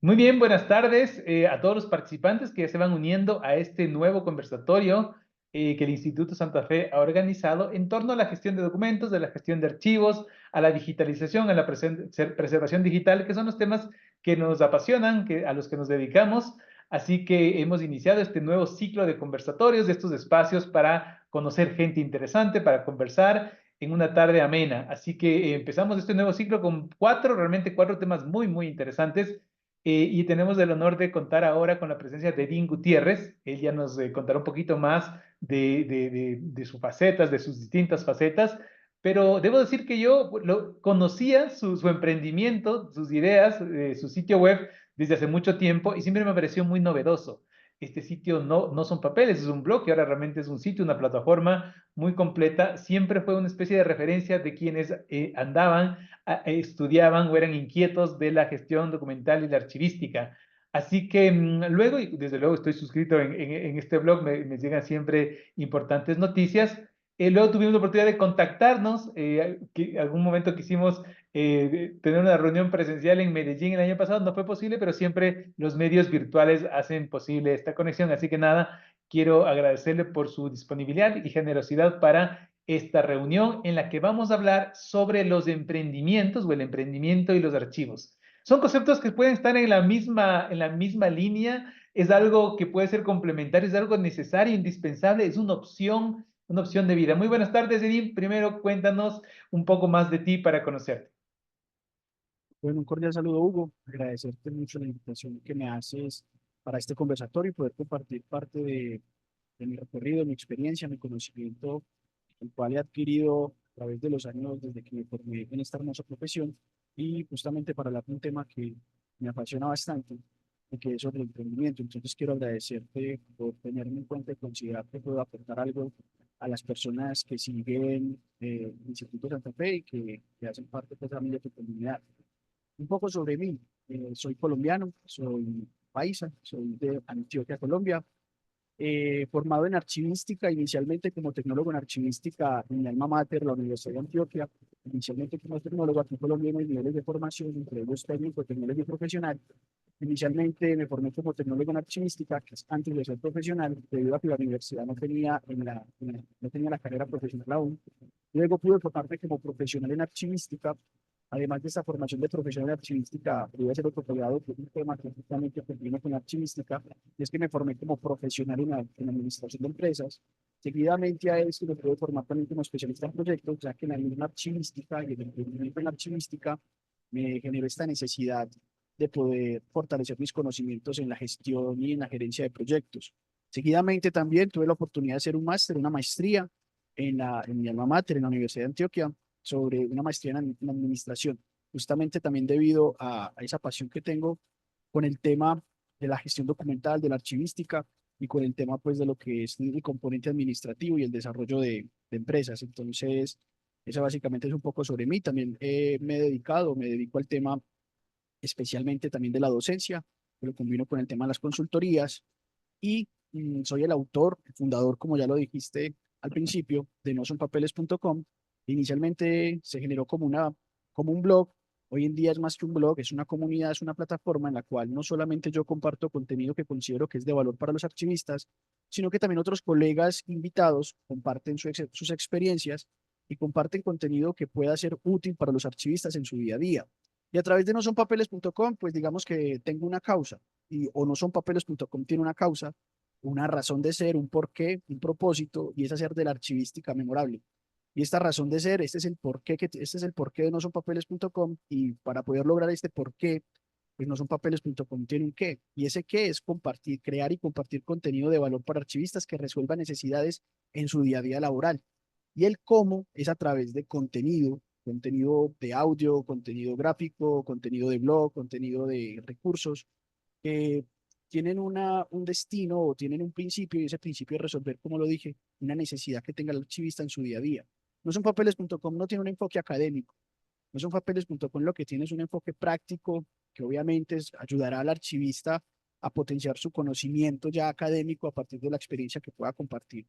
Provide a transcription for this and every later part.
Muy bien, buenas tardes a todos los participantes que ya se van uniendo a este nuevo conversatorio que el Instituto Santa Fe ha organizado en torno a la gestión de documentos, de la gestión de archivos, a la digitalización, a la preservación digital, que son los temas que nos apasionan, a los que nos dedicamos. Así que hemos iniciado este nuevo ciclo de conversatorios, de estos espacios para conocer gente interesante, para conversar en una tarde amena. Así que empezamos este nuevo ciclo con realmente cuatro temas muy, muy interesantes y tenemos el honor de contar ahora con la presencia de Dean Gutiérrez. Él ya nos contará un poquito más de sus facetas, de sus distintas facetas. Pero debo decir que yo conocía su emprendimiento, sus ideas, su sitio web desde hace mucho tiempo y siempre me pareció muy novedoso. Este sitio no son papeles, es un blog y ahora realmente es un sitio, una plataforma muy completa. Siempre fue una especie de referencia de quienes andaban estudiaban o eran inquietos de la gestión documental y la archivística. Así que luego, y desde luego estoy suscrito en este blog, me llegan siempre importantes noticias. Luego tuvimos la oportunidad de contactarnos, que algún momento quisimos tener una reunión presencial en Medellín el año pasado, no fue posible, pero siempre los medios virtuales hacen posible esta conexión. Así que nada, quiero agradecerle por su disponibilidad y generosidad para esta reunión en la que vamos a hablar sobre los emprendimientos o el emprendimiento y los archivos. Son conceptos que pueden estar en la misma línea, es algo que puede ser complementario, es algo necesario, indispensable, es una opción de vida. Muy buenas tardes, Edith. Primero, cuéntanos un poco más de ti para conocerte. Bueno, un cordial saludo, Hugo. Agradecerte mucho la invitación que me haces para este conversatorio y poder compartir parte de mi recorrido, mi experiencia, mi conocimiento, el cual he adquirido a través de los años desde que me formé en esta hermosa profesión y justamente para hablar de un tema que me apasiona bastante y que es sobre el emprendimiento. Entonces quiero agradecerte por tenerme en cuenta y considerar que puedo aportar algo a las personas que siguen el Instituto Santa Fe y que hacen parte pues, también de tu comunidad. Un poco sobre mí. Soy colombiano, soy paisa, soy de Antioquia, Colombia. Formado en archivística, inicialmente como tecnólogo en archivística en mi alma mater, la Universidad de Antioquia. Inicialmente como tecnólogo aquí en Colombia, en mis niveles de formación, entre ellos técnico, tecnólogo y profesional. Inicialmente me formé como tecnólogo en archivística, que es antes de ser profesional, debido a que la universidad no tenía la carrera profesional aún. Luego pude formarme como profesional en archivística. Además de esta formación de profesional en archivística, pude hacer otro posgrado, que es un tema que justamente combino con archivística, y es que me formé como profesional en administración de empresas. Seguidamente a esto me pude formar también como especialista en proyectos, ya que en la misma archivística y el emprendimiento en archivística me generó esta necesidad de poder fortalecer mis conocimientos en la gestión y en la gerencia de proyectos. Seguidamente también tuve la oportunidad de hacer un máster, una maestría en mi alma mater, en la Universidad de Antioquia, sobre una maestría en administración, justamente también debido a esa pasión que tengo con el tema de la gestión documental, de la archivística y con el tema pues de lo que es el componente administrativo y el desarrollo de empresas. Entonces, eso básicamente es un poco sobre mí. También me dedico al tema especialmente también de la docencia, que lo combino con el tema de las consultorías y soy el autor, el fundador, como ya lo dijiste al principio, de nosonpapeles.com. Inicialmente se generó como un blog. Hoy en día es más que un blog, es una comunidad, es una plataforma en la cual no solamente yo comparto contenido que considero que es de valor para los archivistas, sino que también otros colegas invitados comparten sus experiencias y comparten contenido que pueda ser útil para los archivistas en su día a día. Y a través de nosonpapeles.com, pues digamos que tengo una causa, o nosonpapeles.com tiene una causa, una razón de ser, un porqué, un propósito, y es hacer de la archivística memorable. Y esta razón de ser, este es el porqué de nosonpapeles.com, y para poder lograr este porqué, pues nosonpapeles.com tiene un qué, y ese qué es compartir, crear y compartir contenido de valor para archivistas que resuelvan necesidades en su día a día laboral. Y el cómo es a través de contenido de audio, contenido gráfico, contenido de blog, contenido de recursos que tienen un destino o tienen un principio, y ese principio es resolver, como lo dije, una necesidad que tenga el archivista en su día a día. No son papeles.com, no tiene un enfoque académico. No son papeles.com, lo que tiene es un enfoque práctico que obviamente ayudará al archivista a potenciar su conocimiento ya académico a partir de la experiencia que pueda compartir.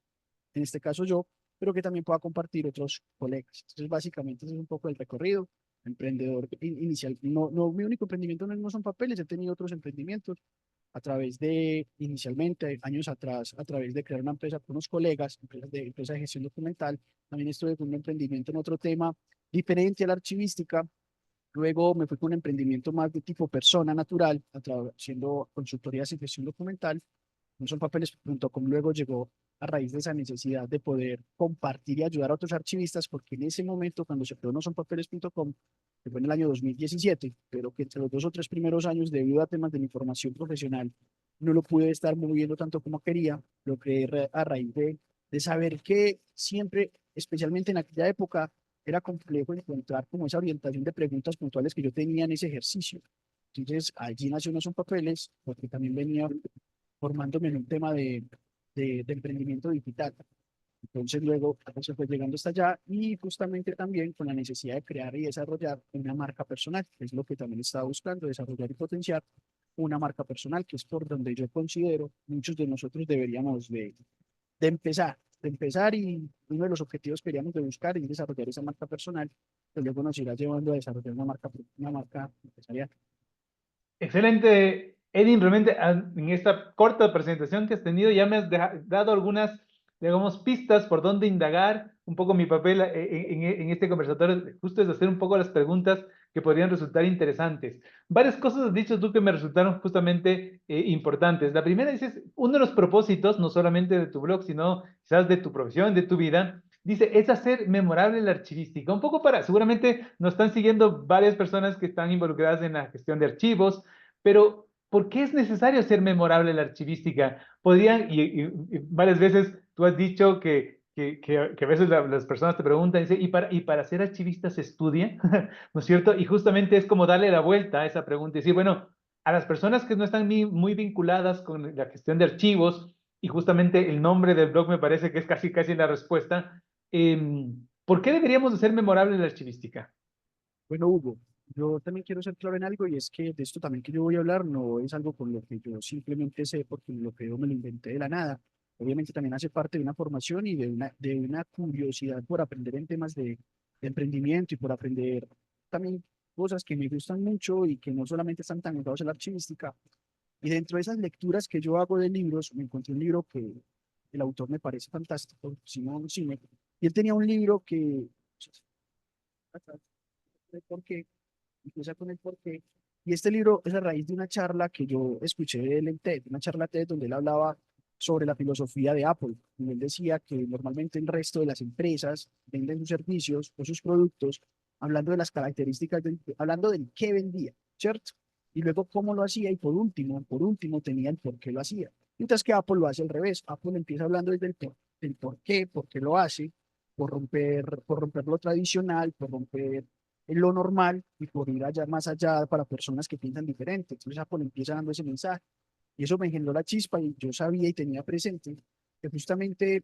En este caso yo, pero que también pueda compartir otros colegas. Entonces, básicamente, ese es un poco el recorrido. emprendedor inicial. No, no, mi único emprendimiento no son papeles, he tenido otros emprendimientos a través de, inicialmente, años atrás, a través de crear una empresa con unos colegas, empresa de gestión documental. También estuve con un emprendimiento en otro tema diferente a la archivística. Luego me fui con un emprendimiento más de tipo persona natural, haciendo consultorías en gestión documental. No son papeles.com luego llegó a raíz de esa necesidad de poder compartir y ayudar a otros archivistas, porque en ese momento, cuando se creó no son papeles.com, que fue en el año 2017, pero que entre los 2 o 3 primeros años, debido a temas de mi formación profesional, no lo pude estar moviendo tanto como quería. Lo creé a raíz de saber que siempre, especialmente en aquella época, era complejo encontrar como esa orientación de preguntas puntuales que yo tenía en ese ejercicio. Entonces, allí nació No Son Papeles, porque también venía formándome en un tema de emprendimiento digital. Entonces luego se fue llegando hasta allá y justamente también con la necesidad de crear y desarrollar una marca personal, que es lo que también estaba buscando, desarrollar y potenciar una marca personal, que es por donde yo considero muchos de nosotros deberíamos de empezar, y uno de los objetivos que queríamos de buscar es desarrollar esa marca personal, que luego nos irá llevando a desarrollar una marca empresarial. Excelente, Edin, realmente en esta corta presentación que has tenido ya me has dado algunas, digamos, pistas por dónde indagar. Un poco mi papel en este conversatorio justo es hacer un poco las preguntas que podrían resultar interesantes. Varias cosas has dicho tú que me resultaron justamente importantes. La primera dices, uno de los propósitos, no solamente de tu blog, sino quizás de tu profesión, de tu vida, dice, es hacer memorable la archivística. Un poco para, seguramente nos están siguiendo varias personas que están involucradas en la gestión de archivos, pero ¿por qué es necesario ser memorable la archivística? Podrían, y varias veces tú has dicho que a veces las personas te preguntan, dice, ¿y para ser archivista se estudia? ¿No es cierto? Y justamente es como darle la vuelta a esa pregunta y decir, bueno, a las personas que no están muy vinculadas con la gestión de archivos, y justamente el nombre del blog me parece que es casi, casi la respuesta, ¿por qué deberíamos de ser memorable la archivística? Bueno, Hugo, yo también quiero ser claro en algo, y es que de esto también que yo voy a hablar no es algo con lo que yo simplemente sé porque lo que yo me lo inventé de la nada. Obviamente también hace parte de una formación y de una curiosidad por aprender en temas de emprendimiento y por aprender también cosas que me gustan mucho y que no solamente están tan enfocados en la archivística. Y dentro de esas lecturas que yo hago de libros, me encontré un libro que el autor me parece fantástico, Simón Sinek, y él tenía un libro que de por qué, empieza con el por qué. Y este libro es a raíz de una charla que yo escuché de él en TED, una charla TED donde él hablaba sobre la filosofía de Apple. Y él decía que normalmente el resto de las empresas venden sus servicios o sus productos hablando de las características, hablando del qué vendía, ¿cierto? Y luego cómo lo hacía, y por último tenía el por qué lo hacía. Mientras que Apple lo hace al revés. Apple empieza hablando desde el por qué lo hace, por romper lo tradicional, por romper en lo normal y por ir allá más allá para personas que piensan diferente. Entonces Apple empieza dando ese mensaje y eso me generó la chispa, y yo sabía y tenía presente que justamente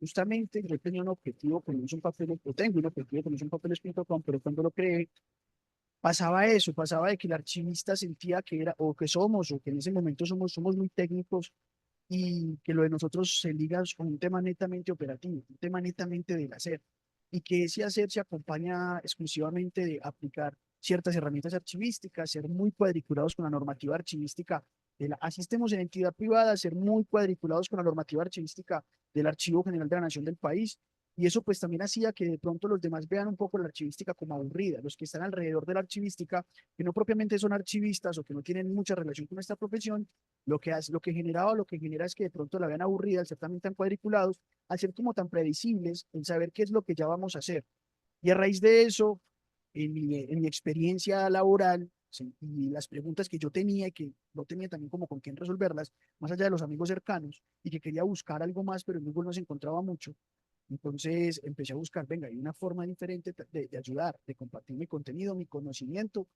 yo tenía un objetivo con un papel, o tengo un objetivo con un papeles.com, pero cuando lo creé pasaba eso, pasaba de que el archivista sentía que era, o que somos, o que en ese momento somos muy técnicos, y que lo de nosotros se liga con un tema netamente operativo, un tema netamente del hacer, y que ese hacer se acompaña exclusivamente de aplicar ciertas herramientas archivísticas, ser muy cuadriculados con la normativa archivística así estemos en entidad privada, ser muy cuadriculados con la normativa archivística del Archivo General de la Nación del país. Y eso pues también hacía que de pronto los demás vean un poco la archivística como aburrida, los que están alrededor de la archivística, que no propiamente son archivistas o que no tienen mucha relación con esta profesión. Lo que genera es que de pronto la vean aburrida al ser también tan cuadriculados, al ser como tan predecibles, en saber qué es lo que ya vamos a hacer. Y a raíz de eso, en mi experiencia laboral, sí, y las preguntas que yo tenía y que no tenía también como con quién resolverlas, más allá de los amigos cercanos, y que quería buscar algo más, pero en Google no se encontraba mucho. Entonces empecé a buscar, venga, hay una forma diferente de ayudar, de compartir mi contenido, mi conocimiento.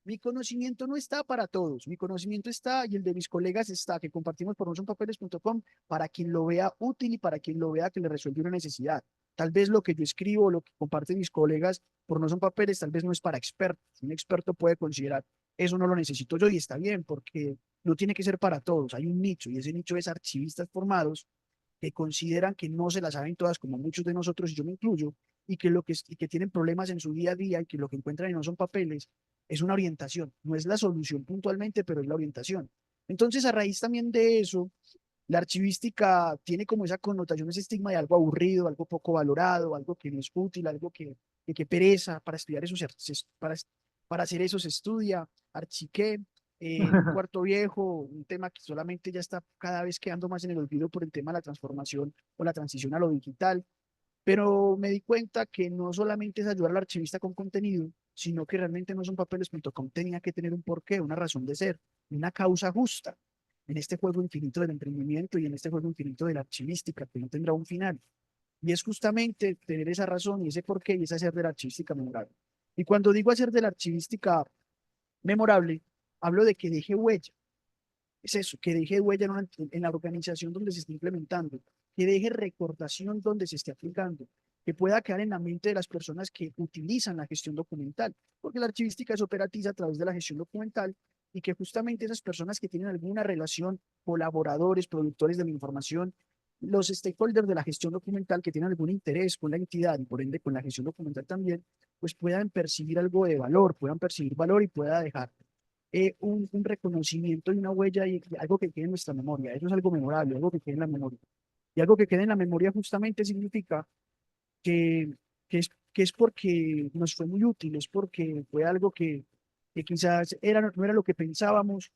Mi conocimiento no está para todos, mi conocimiento está, y el de mis colegas está, que compartimos por nosonpapeles.com, para quien lo vea útil y para quien lo vea que le resuelve una necesidad. Tal vez lo que yo escribo, lo que comparten mis colegas por No Son Papeles, tal vez no es para expertos. Un experto puede considerar, eso no lo necesito yo, y está bien, porque no tiene que ser para todos. Hay un nicho, y ese nicho es archivistas formados que consideran que no se las saben todas, como muchos de nosotros, y yo me incluyo, y que tienen problemas en su día a día y que lo que encuentran y no son papeles, es una orientación. No es la solución puntualmente, pero es la orientación. Entonces, a raíz también de eso, la archivística tiene como esa connotación, ese estigma de algo aburrido, algo poco valorado, algo que no es útil, algo que pereza para estudiar eso, para hacer eso se estudia, archiqué, un cuarto viejo, un tema que solamente ya está cada vez quedando más en el olvido por el tema de la transformación o la transición a lo digital. Pero me di cuenta que no solamente es ayudar al archivista con contenido, sino que realmente no son papeles.com, tenía que tener un porqué, una razón de ser, una causa justa en este juego infinito del emprendimiento y en este juego infinito de la archivística, que no tendrá un final. Y es justamente tener esa razón y ese porqué y es hacer de la archivística memorable. Y cuando digo hacer de la archivística memorable, hablo de que deje huella. Es eso, que deje huella en la organización donde se esté implementando, que deje recordación donde se esté aplicando, que pueda quedar en la mente de las personas que utilizan la gestión documental, porque la archivística es operativa a través de la gestión documental y que justamente esas personas que tienen alguna relación, colaboradores, productores de la información, los stakeholders de la gestión documental que tienen algún interés con la entidad y por ende con la gestión documental también, pues puedan percibir algo de valor, puedan percibir valor y pueda dejar un reconocimiento y una huella y algo que quede en nuestra memoria. Eso es algo memorable, algo que quede en la memoria. Y algo que quede en la memoria justamente significa que, que es porque nos fue muy útil, es porque fue algo que quizás no era lo que pensábamos,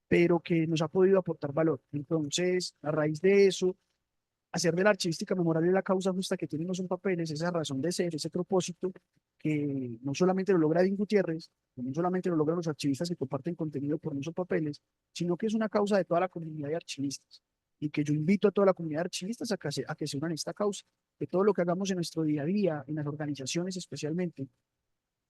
pero que nos ha podido aportar valor. Entonces, a raíz de eso, hacer de la archivística memorable la causa justa que tienen los son papeles, esa razón de ser, ese propósito, que no solamente lo logra Edith Gutiérrez, no solamente lo logran los archivistas que comparten contenido por no son papeles, sino que es una causa de toda la comunidad de archivistas. Y que yo invito a toda la comunidad de archivistas a que se unan a esta causa, que todo lo que hagamos en nuestro día a día, en las organizaciones especialmente,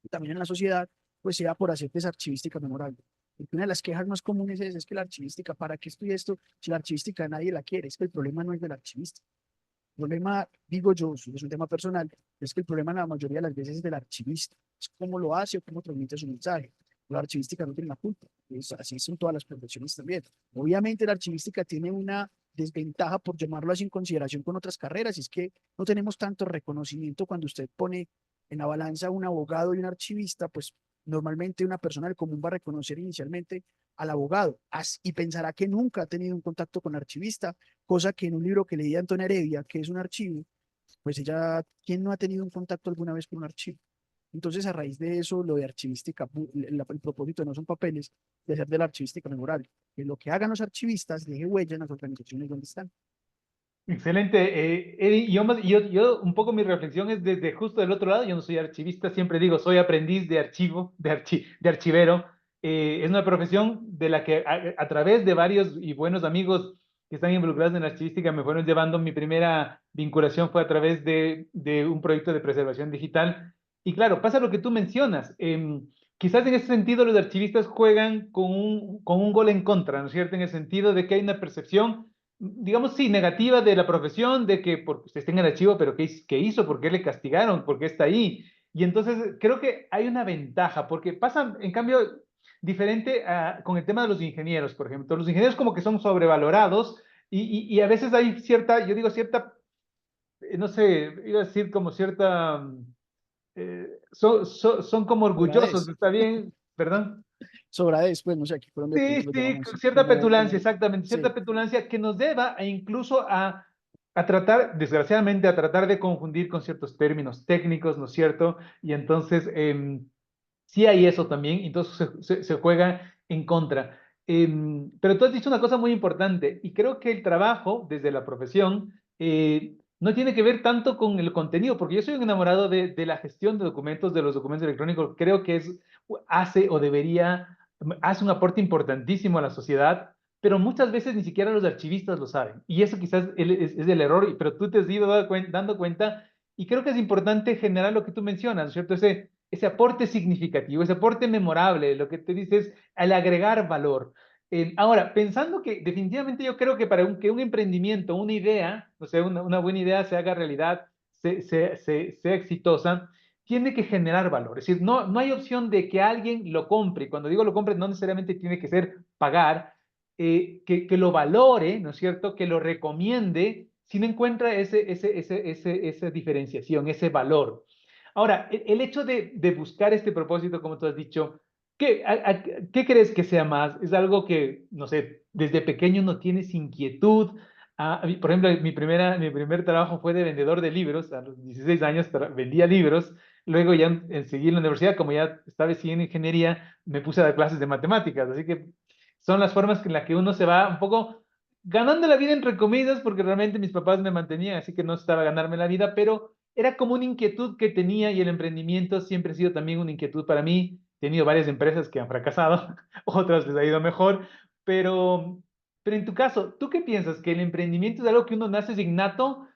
y también en la sociedad, pues sea por hacer desarchivística memorable. Porque una de las quejas más comunes es que la archivística, ¿para qué estoy esto? Si la archivística nadie la quiere, es que el problema no es del archivista. El problema, digo yo, es un tema personal, es que el problema la mayoría de las veces es del archivista. Es cómo lo hace o cómo transmite su mensaje. La archivística no tiene la culpa. Así son todas las profesiones también. Obviamente la archivística tiene una desventaja, por llamarlo así, en consideración con otras carreras, y es que no tenemos tanto reconocimiento cuando usted pone en la balanza un abogado y un archivista, pues normalmente una persona del común va a reconocer inicialmente al abogado y pensará que nunca ha tenido un contacto con el archivista, cosa que en un libro que leí de Antonio Heredia, que es un archivo, pues ella, ¿quién no ha tenido un contacto alguna vez con un archivo? Entonces, a raíz de eso, lo de archivística, el propósito no son papeles, de hacer de la archivística memorable. Que lo que hagan los archivistas deje huella en las organizaciones donde están. Excelente. Eddie, yo un poco mi reflexión es desde justo del otro lado. Yo no soy archivista, siempre digo, soy aprendiz de archivo, de archivero. Es una profesión de la que a través de varios y buenos amigos que están involucrados en la archivística me fueron llevando. Mi primera vinculación fue a través de un proyecto de preservación digital. Y claro, pasa lo que tú mencionas. Quizás en ese sentido los archivistas juegan con un gol en contra, ¿no es cierto? En el sentido de que hay una percepción digamos, sí, negativa de la profesión, de que porque usted está en el archivo, pero ¿qué hizo? ¿Por qué le castigaron? ¿Por qué está ahí? Y entonces creo que hay una ventaja, porque pasa, en cambio, diferente con el tema de los ingenieros, por ejemplo. Los ingenieros como que son sobrevalorados y a veces hay cierta, yo digo cierta, no sé, iba a decir como cierta, son como orgullosos, Sobradez, ¿está bien? ¿Perdón? sobradez, pues no sé, aquí Colombia de Sí, pronto lo sí, llamamos así, cierta petulancia, exactamente, cierta sí, petulancia que nos lleva incluso a tratar, desgraciadamente, a tratar de confundir con ciertos términos técnicos, ¿no es cierto? Y entonces, sí hay eso también, entonces se juega en contra. Pero tú has dicho una cosa muy importante, y creo que el trabajo desde la profesión no tiene que ver tanto con el contenido, porque yo soy un enamorado de la gestión de documentos, de los documentos electrónicos, creo que hace o debería, hace un aporte importantísimo a la sociedad, pero muchas veces ni siquiera los archivistas lo saben, y eso quizás es el error, pero tú te has ido dando cuenta, y creo que es importante generar lo que tú mencionas, ¿no es cierto? Ese aporte significativo, ese aporte memorable, lo que te dices, al agregar valor. Ahora, pensando que definitivamente yo creo que para que un emprendimiento, una idea, o sea, una buena idea se haga realidad, sea exitosa, tiene que generar valor. Es decir, no hay opción de que alguien lo compre. Cuando digo lo compre, no necesariamente tiene que ser pagar, que lo valore, ¿no es cierto? Que lo recomiende, si no encuentra esa diferenciación, ese valor. Ahora, el hecho de buscar este propósito, como tú has dicho, ¿qué crees que sea más? ¿Es algo que, no sé, desde pequeño no tienes inquietud? Por ejemplo, mi primer trabajo fue de vendedor de libros. A los 16 años vendía libros. Luego ya seguí en la universidad, como ya estaba siguiendo ingeniería, me puse a dar clases de matemáticas. Así que son las formas en las que uno se va un poco ganando la vida entre comillas, porque realmente mis papás me mantenían, así que no estaba ganarme la vida, pero era como una inquietud que tenía y el emprendimiento siempre ha sido también una inquietud para mí. He tenido varias empresas que han fracasado, otras les ha ido mejor, pero, pero en tu caso, ¿tú qué piensas? ¿Que el emprendimiento es algo que uno nace innato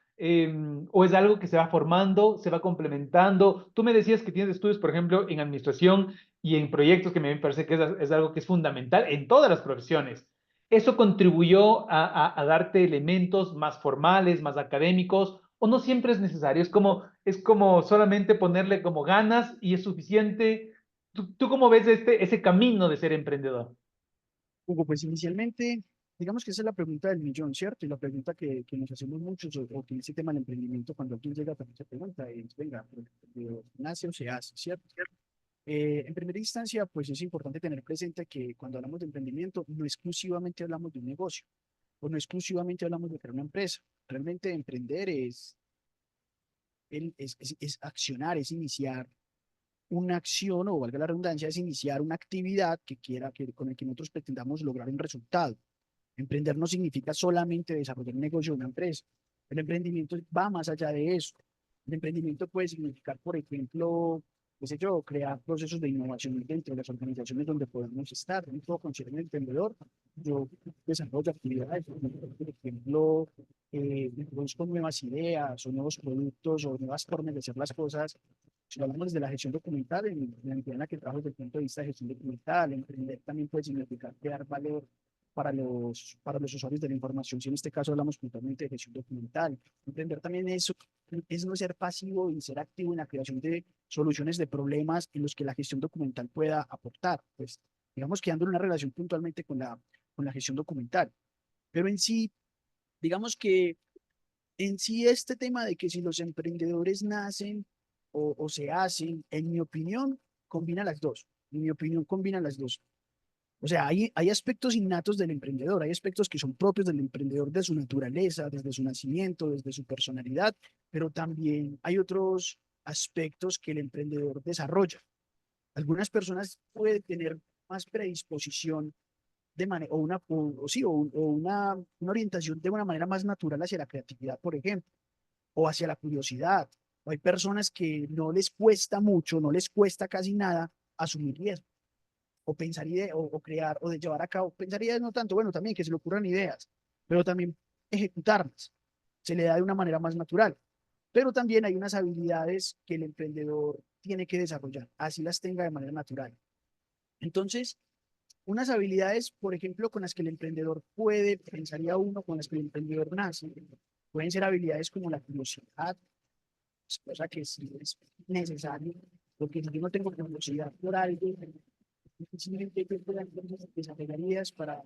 o es algo que se va formando, se va complementando? Tú me decías que tienes estudios, por ejemplo, en administración y en proyectos, que me parece que es algo que es fundamental en todas las profesiones. ¿Eso contribuyó a darte elementos más formales, más académicos, o no siempre es necesario? Es como solamente ponerle como ganas y es suficiente. ¿Tú cómo ves ese camino de ser emprendedor? Hugo, pues inicialmente, digamos que esa es la pregunta del millón, ¿cierto? Y la pregunta que nos hacemos muchos, o que en ese tema del emprendimiento, cuando alguien llega también se pregunta, es, venga, ¿pero nace o se hace, ¿cierto? En primera instancia, pues es importante tener presente que cuando hablamos de emprendimiento, no exclusivamente hablamos de un negocio, o no exclusivamente hablamos de crear una empresa. Realmente emprender es accionar, es iniciar una acción, o valga la redundancia, es iniciar una actividad con el que nosotros pretendamos lograr un resultado. Emprender no significa solamente desarrollar un negocio o una empresa. El emprendimiento va más allá de eso. El emprendimiento puede significar, por ejemplo, qué sé yo, crear procesos de innovación dentro de las organizaciones donde podemos estar. Yo puedo considerar un emprendedor. Yo desarrollo actividades, por ejemplo, introduzco nuevas ideas o nuevos productos o nuevas formas de hacer las cosas. Si lo hablamos desde la gestión documental, en la entidad en la que trabajo desde el punto de vista de gestión documental, emprender también puede significar crear valor para los usuarios de la información. Si en este caso hablamos puntualmente de gestión documental, emprender también es no ser pasivo y ser activo en la creación de soluciones de problemas en los que la gestión documental pueda aportar. Pues, digamos, quedando en una relación puntualmente con la gestión documental. Pero en sí, digamos que en sí este tema de que si los emprendedores nacen o se hacen, en mi opinión, combina las dos. En mi opinión, combina las dos. O sea, hay aspectos innatos del emprendedor, hay aspectos que son propios del emprendedor de su naturaleza, desde su nacimiento, desde su personalidad, pero también hay otros aspectos que el emprendedor desarrolla. Algunas personas pueden tener más predisposición de manera, o sí, o una orientación de una manera más natural hacia la creatividad, por ejemplo, o hacia la curiosidad. O hay personas que no les cuesta mucho, no les cuesta casi nada asumir riesgos o pensar ideas, o crear, o de llevar a cabo, pensar ideas no tanto, bueno, también que se le ocurran ideas, pero también ejecutarlas. Se le da de una manera más natural. Pero también hay unas habilidades que el emprendedor tiene que desarrollar, así las tenga de manera natural. Entonces, unas habilidades, por ejemplo, con las que el emprendedor puede, pensaría uno, con las que el emprendedor nace, pueden ser habilidades como la curiosidad, cosa que sí es necesario, porque si yo no tengo curiosidad por algo, difícilmente yo pueda desarrollar ideas para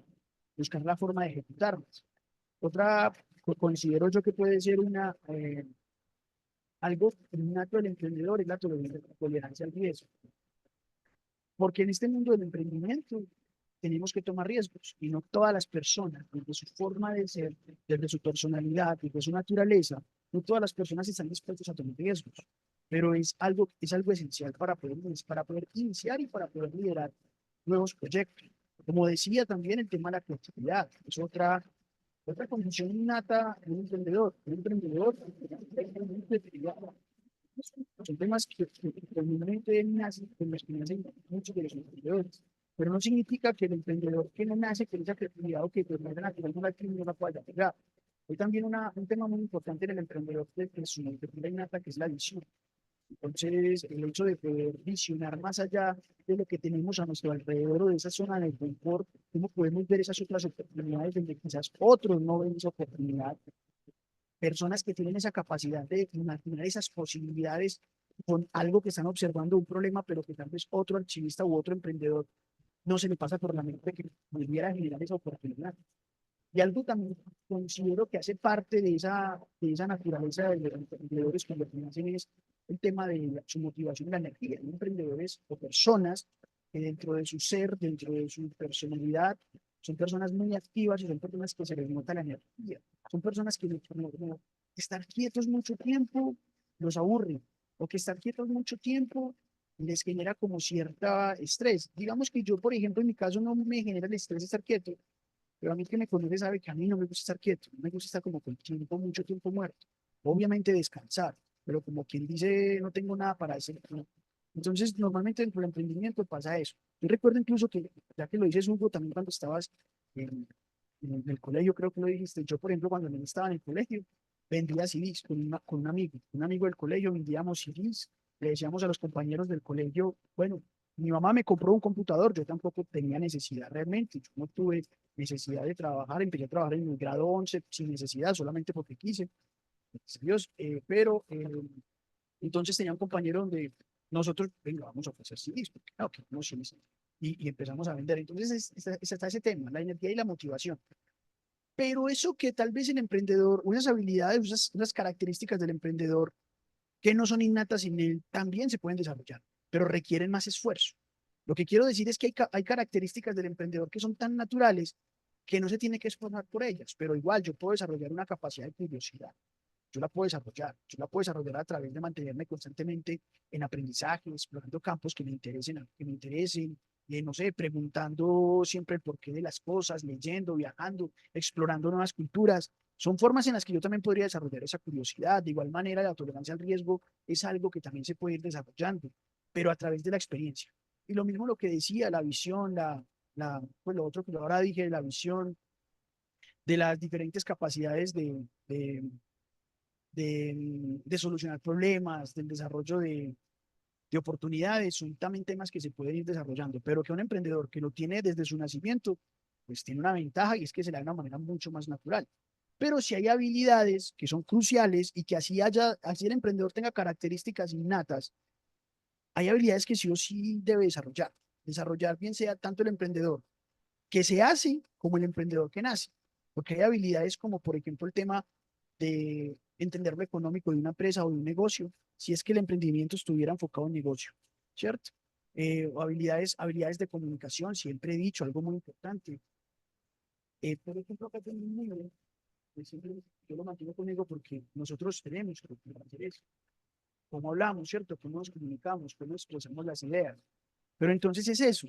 buscar la forma de ejecutarlas. Otra, considero yo que puede ser algo innato del emprendedor, es la tolerancia al riesgo. Porque en este mundo del emprendimiento tenemos que tomar riesgos y no todas las personas, desde su forma de ser, desde su personalidad, desde su naturaleza, no todas las personas están dispuestas a tomar riesgos. Pero es algo esencial para poder iniciar y para poder liderar nuevos proyectos. Como decía también, el tema de la creatividad es otra condición innata de un emprendedor. Un emprendedor son temas que comúnmente nacen, con los que nacen muchos de los emprendedores. Pero no significa que el emprendedor que no nace con esa creatividad o que pues, no es natural no no la pueda pegar. Hay también un tema muy importante en el emprendedor de su creatividad innata, que es la visión. Entonces, el hecho de poder visionar más allá de lo que tenemos a nuestro alrededor o de esa zona de confort, cómo podemos ver esas otras oportunidades donde quizás otros no ven esa oportunidad. Personas que tienen esa capacidad de imaginar esas posibilidades con algo que están observando un problema, pero que tal vez otro archivista u otro emprendedor no se le pasa por la mente que pudiera generar esa oportunidad. Y algo también considero que hace parte de esa naturaleza de los emprendedores cuando hacen es el tema de su motivación y la energía. Hay emprendedores o personas que dentro de su ser, dentro de su personalidad, son personas muy activas y son personas que se les nota la energía. Son personas que estar quietos mucho tiempo los aburre, o que estar quietos mucho tiempo les genera como cierta estrés. Digamos que yo, por ejemplo, en mi caso no me genera el estrés estar quieto, pero a mí que me conoce sabe que a mí no me gusta estar quieto, no me gusta estar como con tiempo, mucho tiempo muerto. Obviamente descansar, pero como quien dice, no tengo nada para hacer. No. Entonces, normalmente dentro del emprendimiento pasa eso. Yo recuerdo incluso que, ya que lo dices, Hugo, también cuando estabas en, en el colegio, creo que lo dijiste, yo, por ejemplo, cuando no estaba en el colegio, vendía CDs con un amigo del colegio, vendíamos CDs, le decíamos a los compañeros del colegio, bueno, mi mamá me compró un computador, yo tampoco tenía necesidad realmente, yo no tuve necesidad de trabajar, empecé a trabajar en el grado 11 sin necesidad, solamente porque quise, gracias a Dios, pero entonces tenía un compañero donde nosotros, venga, vamos a ofrecer CDs, porque claro, que no CDs, y empezamos a vender. Entonces está ese tema, la energía y la motivación. Pero eso que tal vez el emprendedor, unas habilidades, unas características del emprendedor que no son innatas en él, también se pueden desarrollar, pero requieren más esfuerzo. Lo que quiero decir es que hay características del emprendedor que son tan naturales que no se tiene que esforzar por ellas, pero igual yo puedo desarrollar una capacidad de curiosidad. Yo la puedo desarrollar a través de mantenerme constantemente en aprendizaje, explorando campos que me interesen, no sé, preguntando siempre el porqué de las cosas, leyendo, viajando, explorando nuevas culturas. Son formas en las que yo también podría desarrollar esa curiosidad. De igual manera, la tolerancia al riesgo es algo que también se puede ir desarrollando, pero a través de la experiencia. Y lo mismo lo que decía, la visión, pues lo otro que ahora dije, la visión de las diferentes capacidades de solucionar problemas, del desarrollo de oportunidades, son también temas que se pueden ir desarrollando, pero que un emprendedor que lo tiene desde su nacimiento, pues tiene una ventaja y es que se le da de una manera mucho más natural. Pero si hay habilidades que son cruciales y que así el emprendedor tenga características innatas, hay habilidades que sí o sí debe desarrollar. Desarrollar bien sea tanto el emprendedor que se hace como el emprendedor que nace. Porque hay habilidades como, por ejemplo, el tema de entender lo económico de una empresa o de un negocio, si es que el emprendimiento estuviera enfocado en negocio, ¿cierto? O habilidades de comunicación, siempre he dicho algo muy importante. Por ejemplo, acá tengo un libro, que siempre yo lo mantengo conmigo porque nosotros tenemos que hacer eso. Cómo hablamos, ¿cierto? Cómo nos comunicamos, cómo expresamos las ideas. Pero entonces es eso,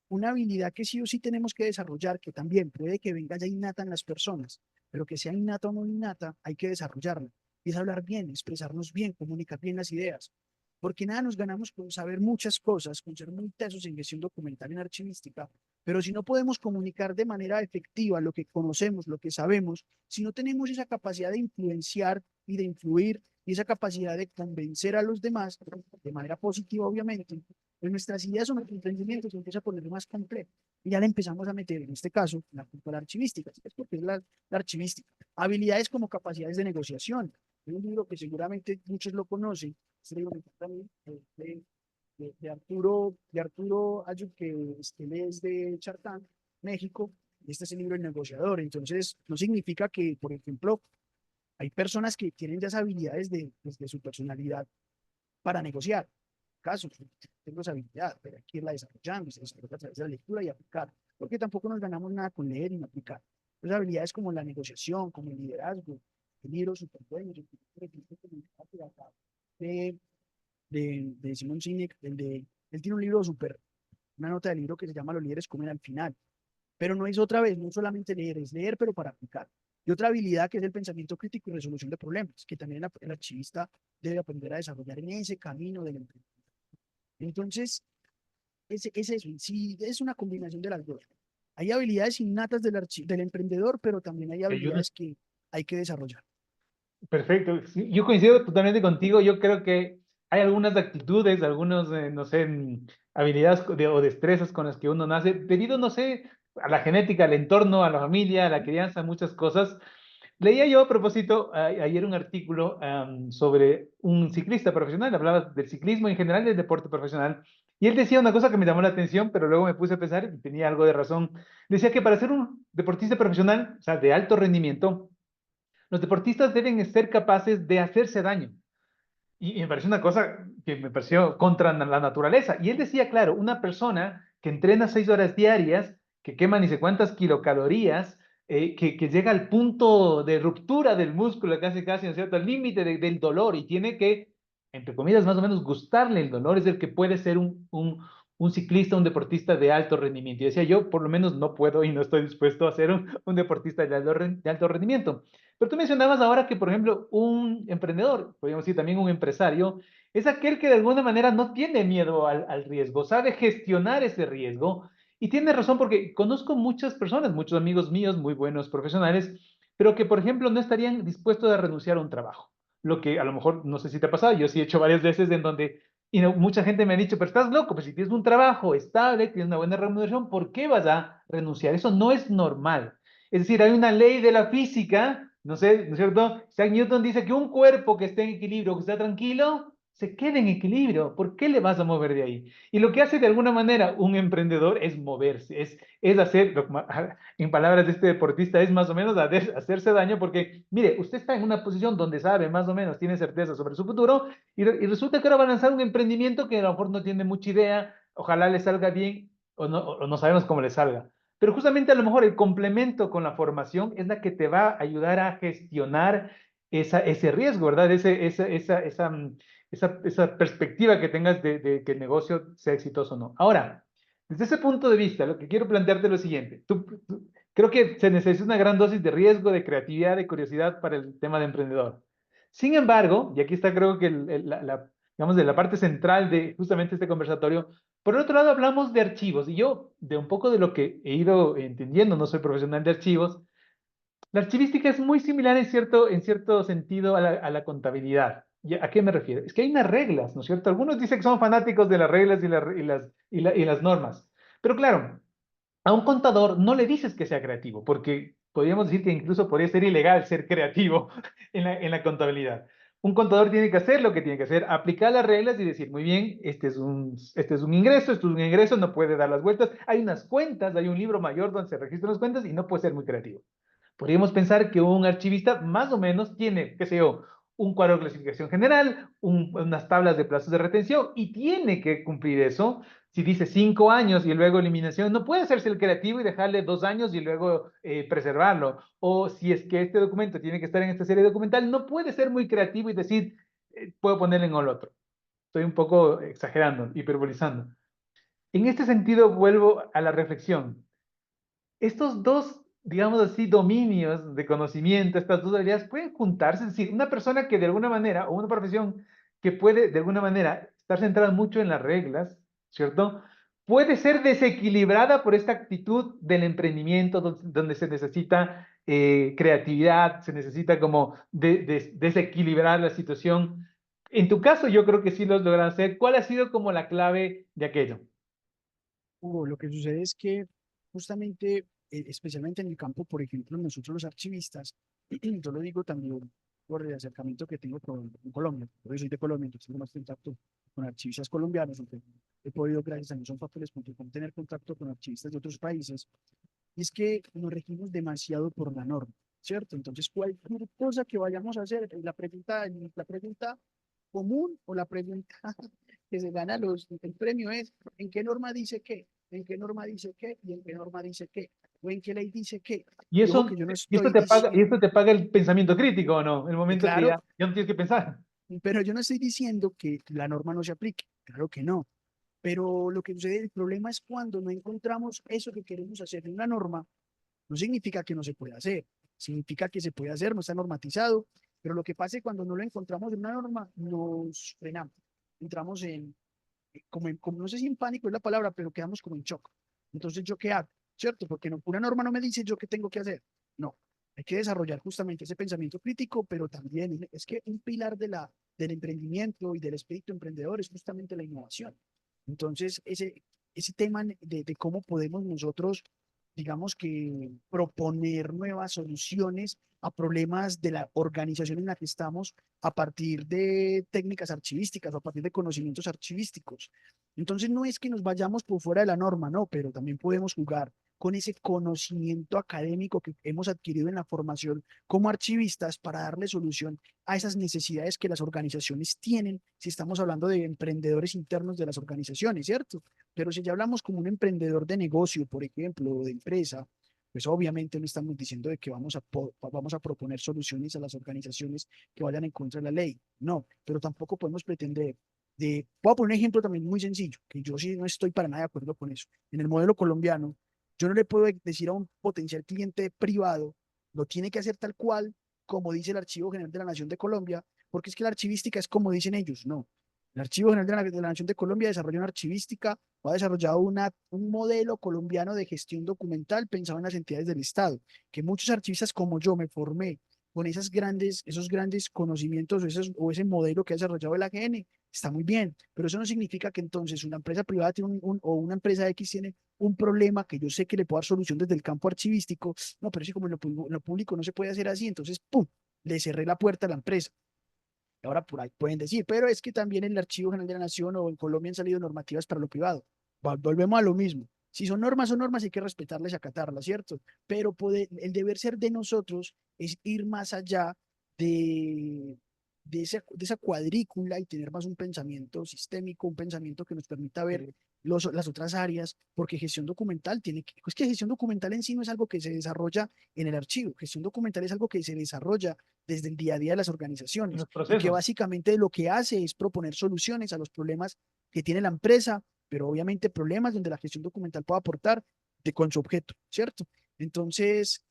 una habilidad que sí o sí tenemos que desarrollar, que también puede que venga ya innata en las personas, pero que sea innata o no innata, hay que desarrollarla. Y es hablar bien, expresarnos bien, comunicar bien las ideas. Porque nada nos ganamos con saber muchas cosas, con ser muy tesos en gestión documental en archivística, pero si no podemos comunicar de manera efectiva lo que conocemos, lo que sabemos, si no tenemos esa capacidad de influenciar y de influir y esa capacidad de convencer a los demás, de manera positiva, obviamente, pues nuestras ideas o nuestro emprendimiento se empieza a poner más complejo. Y ya le empezamos a meter, en este caso, la cultura archivística, es porque es la archivística. Habilidades como capacidades de negociación. Hay un libro que seguramente muchos lo conocen, este libro me encanta a mí, de Arturo Ayub, que él es de Chartán, México. Este es el libro El negociador. Entonces, no significa que, por ejemplo, hay personas que tienen ya esas habilidades desde su personalidad para negociar. Caso, tengo esa habilidad, pero hay que irla desarrollando, se desarrolla a través de la lectura y aplicar, porque tampoco nos ganamos nada con leer y no aplicar. Esas habilidades como la negociación, como el liderazgo, el libro súper bueno, de, de Simon Sinek, él tiene un libro súper, una nota del libro que se llama Los líderes comen al final, pero no es otra vez, no solamente leer, es leer, pero para aplicar. Y otra habilidad que es el pensamiento crítico y resolución de problemas, que también el archivista debe aprender a desarrollar en ese camino del emprendimiento. Entonces, es eso, sí, es una combinación de las dos. Hay habilidades innatas del emprendedor, pero también hay habilidades que hay que desarrollar. Perfecto. Sí, yo coincido totalmente contigo. Yo creo que hay algunas actitudes, algunos, no sé, habilidades o destrezas con las que uno nace, debido, no sé, a la genética, al entorno, a la familia, a la crianza, muchas cosas. Leía yo a propósito ayer un artículo sobre un ciclista profesional, hablaba del ciclismo en general, del deporte profesional, y él decía una cosa que me llamó la atención, pero luego me puse a pensar y tenía algo de razón. Decía que para ser un deportista profesional, o sea, de alto rendimiento, los deportistas deben ser capaces de hacerse daño. Y me pareció una cosa que me pareció contra la naturaleza. Y él decía, claro, una persona que entrena 6 horas diarias, que quema ni sé cuántas kilocalorías, que llega al punto de ruptura del músculo, casi, casi, ¿no es cierto?, al límite del dolor y tiene que, entre comillas, más o menos gustarle el dolor, es el que puede ser un ciclista, un deportista de alto rendimiento. Y decía, yo por lo menos no puedo y no estoy dispuesto a ser un deportista de alto rendimiento. Pero tú mencionabas ahora que, por ejemplo, un emprendedor, podríamos decir también un empresario, es aquel que de alguna manera no tiene miedo al riesgo, sabe gestionar ese riesgo. Y tiene razón porque conozco muchas personas, muchos amigos míos, muy buenos profesionales, pero que, por ejemplo, no estarían dispuestos a renunciar a un trabajo. Lo que a lo mejor, no sé si te ha pasado, yo sí he hecho varias veces en donde y mucha gente me ha dicho, pero estás loco, pues si tienes un trabajo estable, tienes una buena remuneración, ¿por qué vas a renunciar? Eso no es normal. Es decir, hay una ley de la física, no sé, ¿no es cierto? Isaac Newton dice que un cuerpo que esté en equilibrio, que está tranquilo, se queda en equilibrio. ¿Por qué le vas a mover de ahí? Y lo que hace de alguna manera un emprendedor es moverse, es hacer, en palabras de este deportista, es más o menos hacerse daño porque, mire, usted está en una posición donde sabe más o menos, tiene certeza sobre su futuro y resulta que ahora va a lanzar un emprendimiento que a lo mejor no tiene mucha idea, ojalá le salga bien o no sabemos cómo le salga. Pero justamente a lo mejor el complemento con la formación es la que te va a ayudar a gestionar ese riesgo, ¿verdad? Esa perspectiva que tengas de que el negocio sea exitoso o no. Ahora, desde ese punto de vista, lo que quiero plantearte es lo siguiente. Creo que se necesita una gran dosis de riesgo, de creatividad, de curiosidad para el tema de emprendedor. Sin embargo, y aquí está creo que digamos, de la parte central de justamente este conversatorio, por otro lado hablamos de archivos, y yo, de un poco de lo que he ido entendiendo, no soy profesional de archivos, la archivística es muy similar en cierto sentido a la contabilidad. ¿Y a qué me refiero? Es que hay unas reglas, ¿no es cierto? Algunos dicen que son fanáticos de las reglas y las normas, pero claro, a un contador no le dices que sea creativo, porque podríamos decir que incluso podría ser ilegal ser creativo en la contabilidad. Un contador tiene que hacer lo que tiene que hacer, aplicar las reglas y decir, muy bien, este es un ingreso, esto es un ingreso, no puede dar las vueltas. Hay unas cuentas, hay un libro mayor donde se registran las cuentas y no puede ser muy creativo. Podríamos pensar que un archivista más o menos tiene, qué sé yo, un cuadro de clasificación general, unas tablas de plazos de retención y tiene que cumplir eso. Si dice 5 años y luego eliminación, no puede hacerse el creativo y dejarle 2 años y luego preservarlo. O si es que este documento tiene que estar en esta serie documental, no puede ser muy creativo y decir, puedo ponerle en el otro. Estoy un poco exagerando, hiperbolizando. En este sentido, vuelvo a la reflexión. Estos dos, digamos así, dominios de conocimiento, estas dos habilidades pueden juntarse. Es decir, una persona que de alguna manera, o una profesión que puede de alguna manera estar centrada mucho en las reglas, ¿cierto? Puede ser desequilibrada por esta actitud del emprendimiento donde se necesita creatividad, se necesita como desequilibrar la situación. En tu caso, yo creo que sí lo has logrado hacer. ¿Cuál ha sido como la clave de aquello? Hugo, lo que sucede es que justamente, especialmente en el campo, por ejemplo, nosotros los archivistas, yo lo digo también por el acercamiento que tengo con Colombia, porque yo soy de Colombia, entonces tengo más contacto con archivistas colombianos, aunque he podido, gracias a Papeles.com, tener contacto con archivistas de otros países, y es que nos regimos demasiado por la norma, ¿cierto? Entonces, cualquier cosa que vayamos a hacer, la pregunta común o la pregunta que se gana el premio es, ¿en qué norma dice qué? ¿En qué norma dice qué? ¿Y en qué norma dice qué? ¿O en qué ley dice qué? Y Y ojo eso, que yo no y esto estoy te paga, y diciendo, esto te paga el pensamiento crítico, ¿o no? El momento que claro, ya no tienes que pensar. pero yo no estoy diciendo que la norma no se aplique, claro que no. Pero lo que sucede, el problema es cuando no encontramos eso que queremos hacer en una norma, no significa que no se pueda hacer, significa que se puede hacer, no está normatizado, pero lo que pasa es que cuando no lo encontramos en una norma, nos frenamos, entramos como no sé si en pánico es la palabra, pero quedamos como en shock. Entonces, ¿yo qué hago? ¿Cierto? Porque una norma no me dice yo qué tengo que hacer. No, hay que desarrollar justamente ese pensamiento crítico, pero también es que un pilar del emprendimiento y del espíritu emprendedor es justamente la innovación. Entonces, ese tema de cómo podemos nosotros, digamos que, proponer nuevas soluciones a problemas de la organización en la que estamos a partir de técnicas archivísticas o a partir de conocimientos archivísticos. Entonces, no es que nos vayamos por fuera de la norma, no, pero también podemos jugar con ese conocimiento académico que hemos adquirido en la formación como archivistas para darle solución a esas necesidades que las organizaciones tienen, si estamos hablando de emprendedores internos de las organizaciones, ¿cierto? Pero si ya hablamos como un emprendedor de negocio, por ejemplo, o de empresa, pues obviamente no estamos diciendo de que vamos a proponer soluciones a las organizaciones que vayan en contra de la ley. No, pero tampoco podemos pretender voy a poner un ejemplo también muy sencillo, que yo sí no estoy para nada de acuerdo con eso. En el modelo colombiano, yo no le puedo decir a un potencial cliente privado, lo tiene que hacer tal cual como dice el Archivo General de la Nación de Colombia, porque es que la archivística es como dicen ellos, no. El Archivo General de la Nación de Colombia desarrolla una archivística o ha desarrollado un modelo colombiano de gestión documental pensado en las entidades del Estado, que muchos archivistas como yo me formé con esos grandes conocimientos o ese modelo que ha desarrollado el AGN, está muy bien, pero eso no significa que entonces una empresa privada tiene o una empresa X tiene un problema que yo sé que le puedo dar solución desde el campo archivístico, no, pero es que como en lo público no se puede hacer así, entonces, ¡pum!, le cerré la puerta a la empresa. Y ahora por ahí pueden decir, pero es que también en el Archivo General de la Nación o en Colombia han salido normativas para lo privado. Volvemos a lo mismo. Si son normas, hay que respetarlas y acatarlas, ¿cierto? Pero el deber ser de nosotros es ir más allá de, de esa cuadrícula y tener más un pensamiento sistémico, un pensamiento que nos permita ver las otras áreas, porque gestión documental es que gestión documental en sí no es algo que se desarrolla en el archivo, gestión documental es algo que se desarrolla desde el día a día de las En organizaciones los y que procesos. básicamente lo que hace es proponer soluciones a los problemas que tiene la empresa, pero obviamente problemas donde la gestión documental puede aportar con su objeto, ¿cierto? Entonces,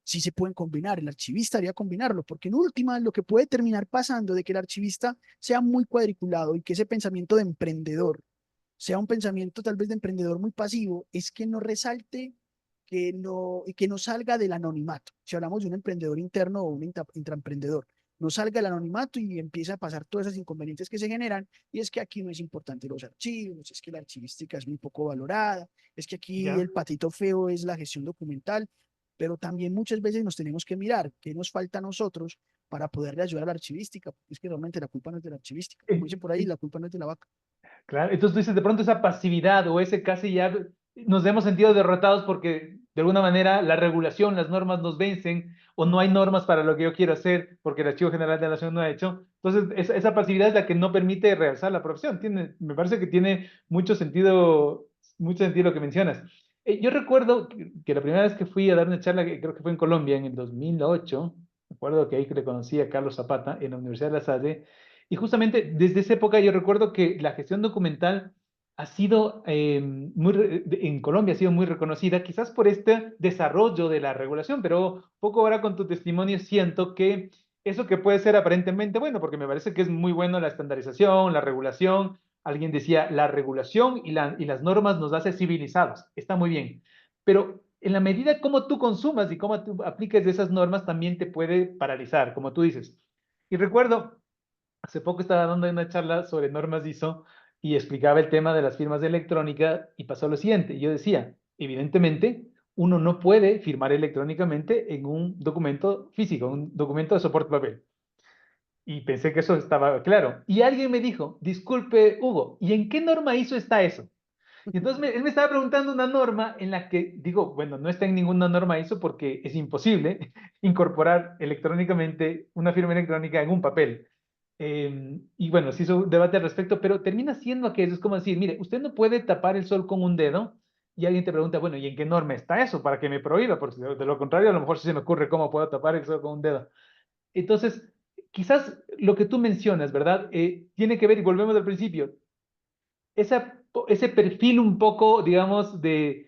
sí se pueden combinar, el archivista haría combinarlo, porque en última lo que puede terminar pasando de que el archivista sea muy cuadriculado y que ese pensamiento de emprendedor sea un pensamiento tal vez de emprendedor muy pasivo, es que no resalte, que no salga del anonimato. Si hablamos de un emprendedor interno o un intraemprendedor, no salga del anonimato y empieza a pasar todos esos inconvenientes que se generan, y es que aquí no es importante los archivos, es que la archivística es muy poco valorada, es que aquí ¿Ya? el patito feo es la gestión documental, pero también muchas veces nos tenemos que mirar qué nos falta a nosotros para poderle ayudar a la archivística, porque es que realmente la culpa no es de la archivística, como Eh, dicen por ahí, eh, la culpa no es de la vaca. Claro, entonces tú dices, de pronto esa pasividad o ese casi ya nos hemos sentido derrotados porque de alguna manera la regulación, las normas nos vencen o no hay normas para lo que yo quiero hacer porque el Archivo General de la Nación no ha hecho. Entonces, esa pasividad es la que no permite realzar la profesión. Me parece que tiene mucho sentido lo que mencionas. Yo recuerdo que la primera vez que fui a dar una charla, que creo que fue en Colombia en el 2008, recuerdo que ahí que le conocí a Carlos Zapata en la Universidad de La Salle, y justamente desde esa época yo recuerdo que la gestión documental ha sido en Colombia ha sido muy reconocida, quizás por este desarrollo de la regulación, pero poco ahora con tu testimonio siento que eso que puede ser aparentemente bueno, porque me parece que es muy bueno la estandarización, la regulación. Alguien decía, la regulación y las normas nos hace civilizados, está muy bien, pero en la medida como tú consumas y cómo tú apliques esas normas también te puede paralizar, como tú dices. Y recuerdo hace poco estaba dando una charla sobre normas ISO y explicaba el tema de las firmas de electrónica y pasó lo siguiente. Yo decía, evidentemente, uno no puede firmar electrónicamente en un documento físico, un documento de soporte papel. Y pensé que eso estaba claro. Y alguien me dijo, disculpe, Hugo, ¿y en qué norma ISO está eso? Y entonces él me estaba preguntando una norma en la que digo, bueno, no está en ninguna norma ISO porque es imposible incorporar electrónicamente una firma electrónica en un papel. Y bueno, se hizo un debate al respecto, pero termina siendo que es como decir, mire, usted no puede tapar el sol con un dedo y alguien te pregunta, bueno, ¿y en qué norma está eso para que me prohíba? Porque de lo contrario, a lo mejor sí se me ocurre cómo puedo tapar el sol con un dedo. Entonces, quizás lo que tú mencionas, ¿verdad? Tiene que ver, y volvemos al principio, ese perfil un poco, digamos, de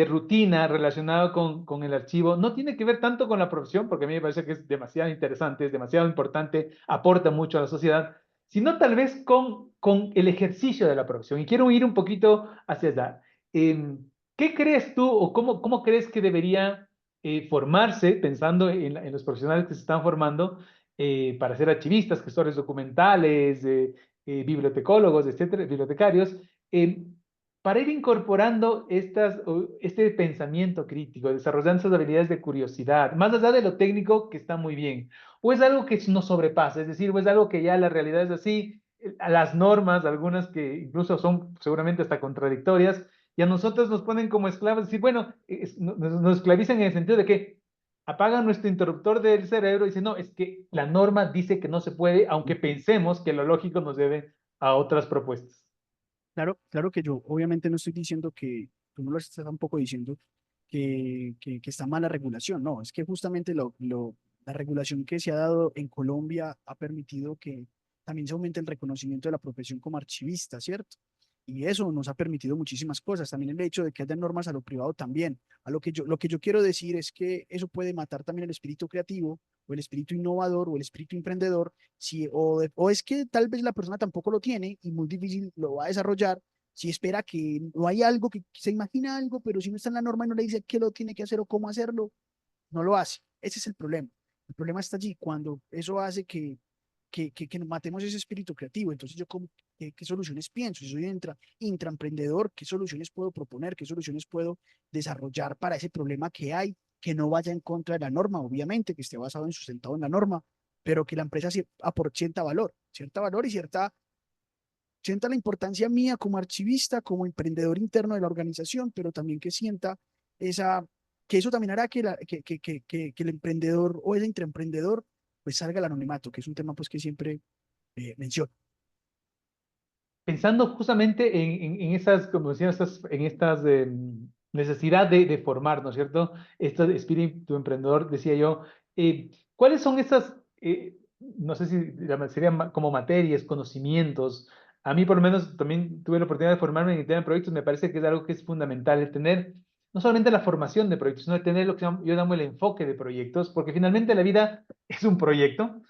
rutina relacionado con el archivo, no tiene que ver tanto con la profesión, porque a mí me parece que es demasiado interesante, es demasiado importante, aporta mucho a la sociedad, sino tal vez con el ejercicio de la profesión. Y quiero ir un poquito hacia allá. ¿Qué crees tú o cómo crees que debería formarse, pensando en los profesionales que se están formando, para ser archivistas, gestores documentales, bibliotecólogos, etcétera, bibliotecarios, eh, para ir incorporando este pensamiento crítico, desarrollando esas habilidades de curiosidad, más allá de lo técnico que está muy bien, o es algo que nos sobrepasa, es decir, o es algo que ya la realidad es así, a las normas, algunas que incluso son seguramente hasta contradictorias, y a nosotros nos ponen como esclavos, decir, bueno, nos esclavizan en el sentido de que apagan nuestro interruptor del cerebro y dicen, no, es que la norma dice que no se puede, aunque pensemos que lo lógico nos debe a otras propuestas. Claro, claro que yo obviamente no estoy diciendo que, tú no lo estás tampoco diciendo que está mala regulación, no, es que justamente la regulación que se ha dado en Colombia ha permitido que también se aumente el reconocimiento de la profesión como archivista, ¿cierto? Y eso nos ha permitido muchísimas cosas, también el hecho de que haya normas a lo privado también. Lo que yo quiero decir es que eso puede matar también el espíritu creativo o el espíritu innovador o el espíritu emprendedor, si, o es que tal vez la persona tampoco lo tiene y muy difícil lo va a desarrollar si espera que no hay algo, que se imagina algo, pero si no está en la norma y no le dice qué lo tiene que hacer o cómo hacerlo, no lo hace. Ese es el problema. El problema está allí, cuando eso hace que nos matemos ese espíritu creativo. Entonces, yo, ¿qué soluciones pienso? Si soy intraemprendedor, ¿qué soluciones puedo proponer? ¿Qué soluciones puedo desarrollar para ese problema que hay? Que no vaya en contra de la norma, obviamente, que esté basado en sustentado en la norma, pero que la empresa sí cierta valor y sienta la importancia mía como archivista, como emprendedor interno de la organización, pero también que sienta esa, que eso también hará que el emprendedor o el intraemprendedor pues salga al anonimato, que es un tema pues que siempre menciono. Pensando justamente en esas, como decía, en estas necesidad de formar, ¿no es cierto? Este espíritu emprendedor, decía yo, ¿cuáles son esas, no sé si serían como materias, conocimientos? A mí por lo menos también tuve la oportunidad de formarme en el tema de proyectos, me parece que es algo que es fundamental, el tener no solamente la formación de proyectos, sino el tener lo que yo llamo el enfoque de proyectos, porque finalmente la vida es un proyecto,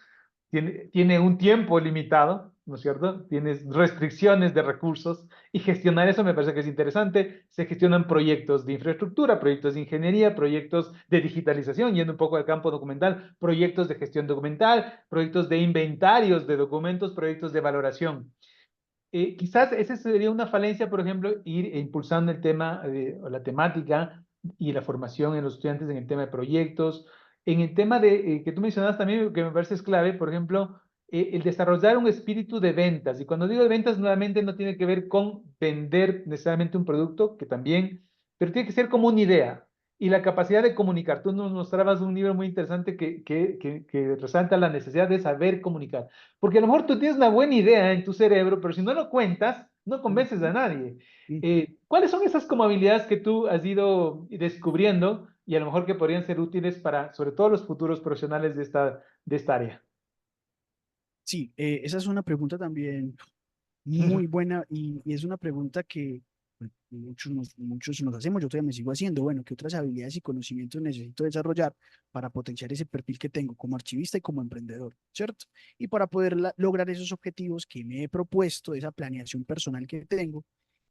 tiene un tiempo limitado, ¿no es cierto? Tienes restricciones de recursos y gestionar eso me parece que es interesante. Se gestionan proyectos de infraestructura, proyectos de ingeniería, proyectos de digitalización, yendo un poco al campo documental, proyectos de gestión documental, proyectos de inventarios de documentos, proyectos de valoración. Quizás esa sería una falencia, por ejemplo, ir impulsando el tema o la temática y la formación en los estudiantes en el tema de proyectos. En el tema de que tú mencionabas también, que me parece es clave, por ejemplo, el desarrollar un espíritu de ventas. Y cuando digo de ventas, nuevamente no tiene que ver con vender necesariamente un producto, que también, pero tiene que ser como una idea. Y la capacidad de comunicar. Tú nos mostrabas un libro muy interesante que resalta la necesidad de saber comunicar. Porque a lo mejor tú tienes una buena idea en tu cerebro, pero si no lo cuentas, no convences a Ujú, nadie. ujú. ¿Cuáles son esas como habilidades que tú has ido descubriendo y a lo mejor que podrían ser útiles para, sobre todo, los futuros profesionales de esta área? Sí, esa es una pregunta también muy buena y es una pregunta que pues, muchos nos hacemos, yo todavía me sigo haciendo. Bueno, ¿qué otras habilidades y conocimientos necesito desarrollar para potenciar ese perfil que tengo como archivista y como emprendedor, ¿cierto? Y para poder lograr esos objetivos que me he propuesto, esa planeación personal que tengo,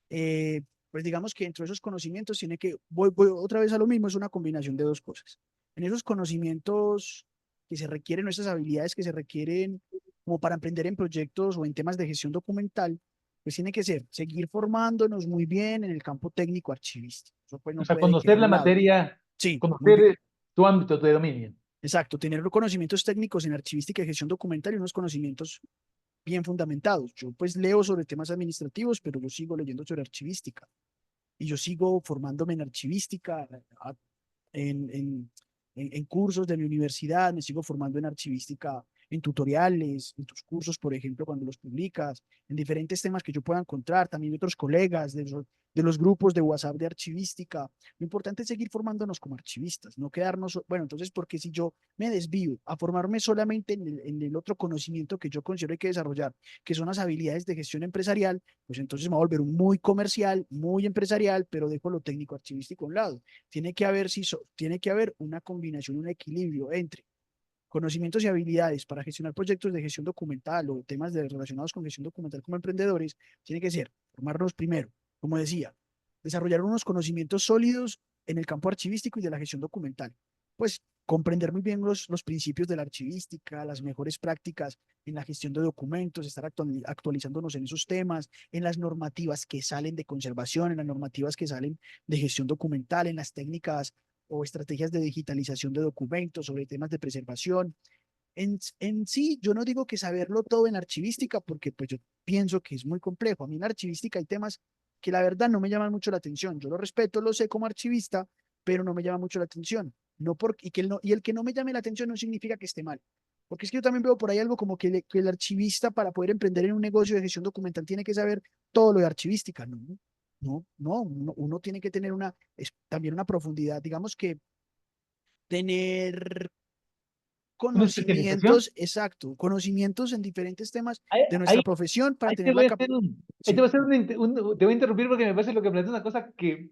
pues digamos que dentro de esos conocimientos tiene que, voy otra vez a lo mismo, es una combinación de dos cosas. En esos conocimientos que se requieren, o esas habilidades que se requieren como para emprender en proyectos o en temas de gestión documental, pues tiene que ser seguir formándonos muy bien en el campo técnico archivístico. Eso pues O no sea, puede conocer quedar a la un lado. materia, Sí, muy conocer bien. tu ámbito de dominio. Exacto, tener conocimientos técnicos en archivística y gestión documental y unos conocimientos bien fundamentados. Yo pues leo sobre temas administrativos, pero yo sigo leyendo sobre archivística y yo sigo formándome en archivística, en, en, en cursos de mi universidad, me sigo formando en archivística, en tutoriales, en tus cursos, por ejemplo, cuando los publicas, en diferentes temas que yo pueda encontrar, también de otros colegas, de los grupos de WhatsApp de archivística. Lo importante es seguir formándonos como archivistas, no quedarnos, bueno, entonces, porque si yo me desvío a formarme solamente en el otro conocimiento que yo considero hay que desarrollar, que son las habilidades de gestión empresarial, pues entonces me va a volver un muy comercial, muy empresarial, pero dejo lo técnico archivístico a un lado. Tiene que haber una combinación, un equilibrio entre conocimientos y habilidades para gestionar proyectos de gestión documental o temas relacionados con gestión documental como emprendedores. Tiene que ser formarnos primero, como decía, desarrollar unos conocimientos sólidos en el campo archivístico y de la gestión documental. Pues comprender muy bien los principios de la archivística, las mejores prácticas en la gestión de documentos, estar actualizándonos en esos temas, en las normativas que salen de conservación, en las normativas que salen de gestión documental, en las técnicas o estrategias de digitalización de documentos, sobre temas de preservación. En sí, yo no digo que saberlo todo en archivística, porque pues yo pienso que es muy complejo. A mí en archivística hay temas que la verdad no me llaman mucho la atención. Yo lo respeto, lo sé como archivista, pero no me llama mucho la atención. No por, y, que y el que no me llame la atención no significa que esté mal. Porque es que yo también veo por ahí algo como que, que el archivista para poder emprender en un negocio de gestión documental tiene que saber todo lo de archivística. No, no, uno tiene que tener también una profundidad, digamos que tener ¿Una especialización? conocimientos, exacto, conocimientos en diferentes temas Ahí, de nuestra ahí profesión para Ahí te tener voy la a capacidad. hacer un, ahí te Sí. voy a hacer te voy a interrumpir porque me parece lo que planteas una cosa que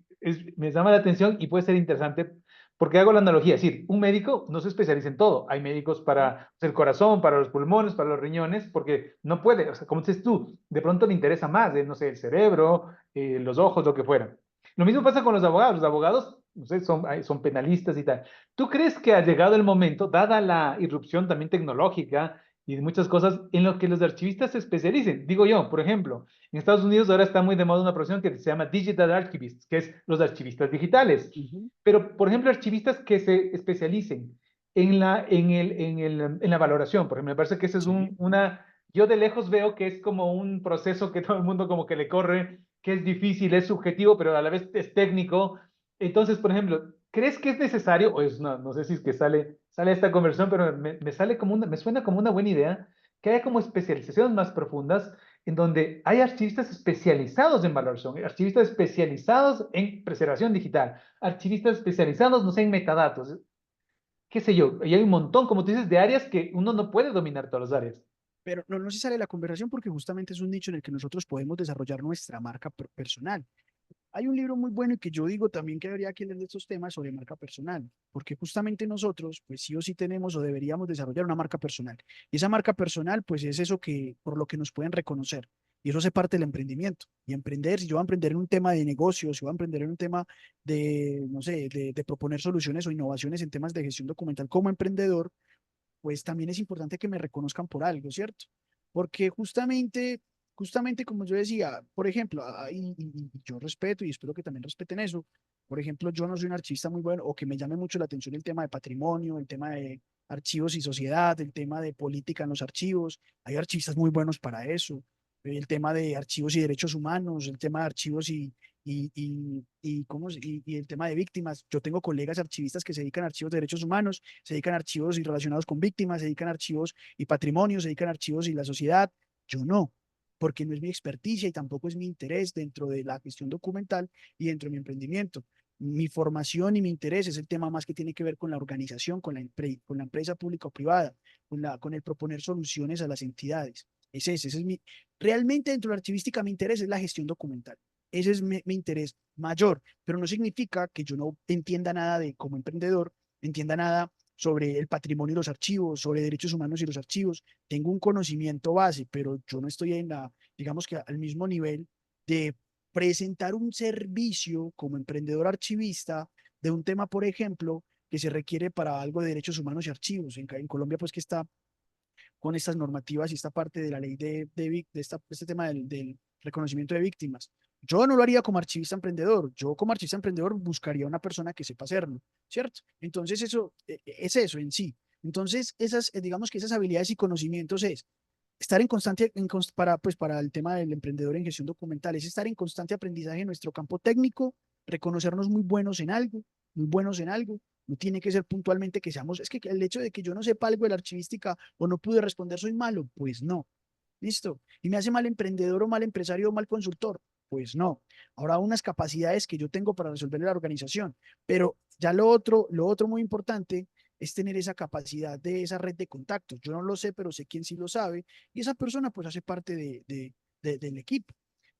me llama la atención y puede ser interesante porque hago la analogía, es decir, un médico no se especializa en todo. Hay médicos para el corazón, para los pulmones, para los riñones, porque no puede, o sea, como dices tú, de pronto le interesa más, no sé, el cerebro, los ojos, lo que fuera. Lo mismo pasa con los abogados, no sé, son penalistas y tal. ¿Tú crees que ha llegado el momento, dada la irrupción también tecnológica, y de muchas cosas en lo que los archivistas se especialicen? Digo yo, por ejemplo, en Estados Unidos ahora está muy de moda una profesión que se llama Digital Archivists, que es los archivistas digitales. Ujú. Pero, por ejemplo, archivistas que se especialicen en la valoración, por ejemplo, me parece que ese es Sí. yo de lejos veo que es como un proceso que todo el mundo como que le corre, que es difícil, es subjetivo, pero a la vez es técnico. Entonces, por ejemplo, ¿crees que es necesario, o es no sé si es que sale esta conversión, pero me sale me suena como una buena idea, que haya como especializaciones más profundas en donde hay archivistas especializados en valoración, archivistas especializados en preservación digital, archivistas especializados, no sé, en metadatos, qué sé yo, y hay un montón, como tú dices, de áreas que uno no puede dominar todas las áreas. Pero no se sale la conversación porque justamente es un nicho en el que nosotros podemos desarrollar nuestra marca personal. Hay un libro muy bueno y que yo digo también que habría que leer de estos temas sobre marca personal, porque justamente nosotros, pues sí o sí tenemos o deberíamos desarrollar una marca personal. Y esa marca personal, pues es eso que, por lo que nos pueden reconocer. Y eso hace parte del emprendimiento. Y emprender, si yo voy a emprender en un tema de negocios, si voy a emprender en un tema de, no sé, de proponer soluciones o innovaciones en temas de gestión documental como emprendedor, pues también es importante que me reconozcan por algo, ¿cierto? Porque justamente como yo decía, por ejemplo, y yo respeto y espero que también respeten eso, por ejemplo, yo no soy un archivista muy bueno o que me llame mucho la atención el tema de patrimonio, el tema de archivos y sociedad, el tema de política en los archivos, hay archivistas muy buenos para eso, el tema de archivos y derechos humanos, el tema de archivos y el tema de víctimas. Yo tengo colegas archivistas que se dedican a archivos de derechos humanos, se dedican a archivos y relacionados con víctimas, se dedican a archivos y patrimonio, se dedican a archivos y la sociedad. Yo no, porque no es mi experticia y tampoco es mi interés dentro de la gestión documental y dentro de mi emprendimiento. Mi formación y mi interés es el tema más que tiene que ver con la organización, con la empresa pública o privada, con el proponer soluciones a las entidades. Ese es realmente dentro de la archivística mi interés es la gestión documental. Ese es mi interés mayor, pero no significa que yo no entienda nada de como emprendedor, entienda nada sobre el patrimonio y los archivos, sobre derechos humanos y los archivos. Tengo un conocimiento base, pero yo no estoy digamos que al mismo nivel de presentar un servicio como emprendedor archivista de un tema, por ejemplo, que se requiere para algo de derechos humanos y archivos. En Colombia, pues que está con estas normativas y esta parte de la ley este tema del reconocimiento de víctimas. Yo no lo haría como archivista emprendedor. Yo como archivista emprendedor buscaría una persona que sepa hacerlo, ¿cierto? Entonces eso es eso en sí. Entonces digamos que esas habilidades y conocimientos es estar en constante, para el tema del emprendedor en gestión documental, es estar en constante aprendizaje en nuestro campo técnico, reconocernos muy buenos en algo. No tiene que ser puntualmente que seamos, es que el hecho de que yo no sepa algo de la archivística o no pude responder soy malo, pues no. Listo. ¿Y me hace mal emprendedor o mal empresario o mal consultor? Pues no. Ahora unas capacidades que yo tengo para resolver la organización. Pero ya lo otro muy importante es tener esa capacidad de esa red de contactos. Yo no lo sé, pero sé quién sí lo sabe. Y esa persona pues hace parte del equipo.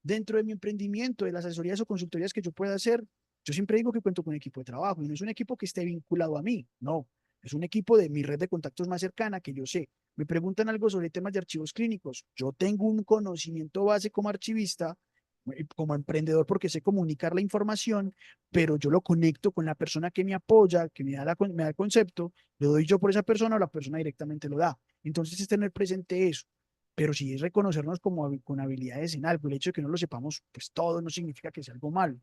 Dentro de mi emprendimiento, de las asesorías o consultorías que yo pueda hacer, yo siempre digo que cuento con un equipo de trabajo y no es un equipo que esté vinculado a mí, no. Es un equipo de mi red de contactos más cercana que yo sé. Me preguntan algo sobre temas de archivos clínicos. Yo tengo un conocimiento base como archivista, como emprendedor, porque sé comunicar la información, pero yo lo conecto con la persona que me apoya, que me da el concepto, lo doy yo por esa persona o la persona directamente lo da. Entonces es tener presente eso. Pero si es reconocernos como con habilidades en algo, el hecho de que no lo sepamos, pues todo no significa que sea algo malo.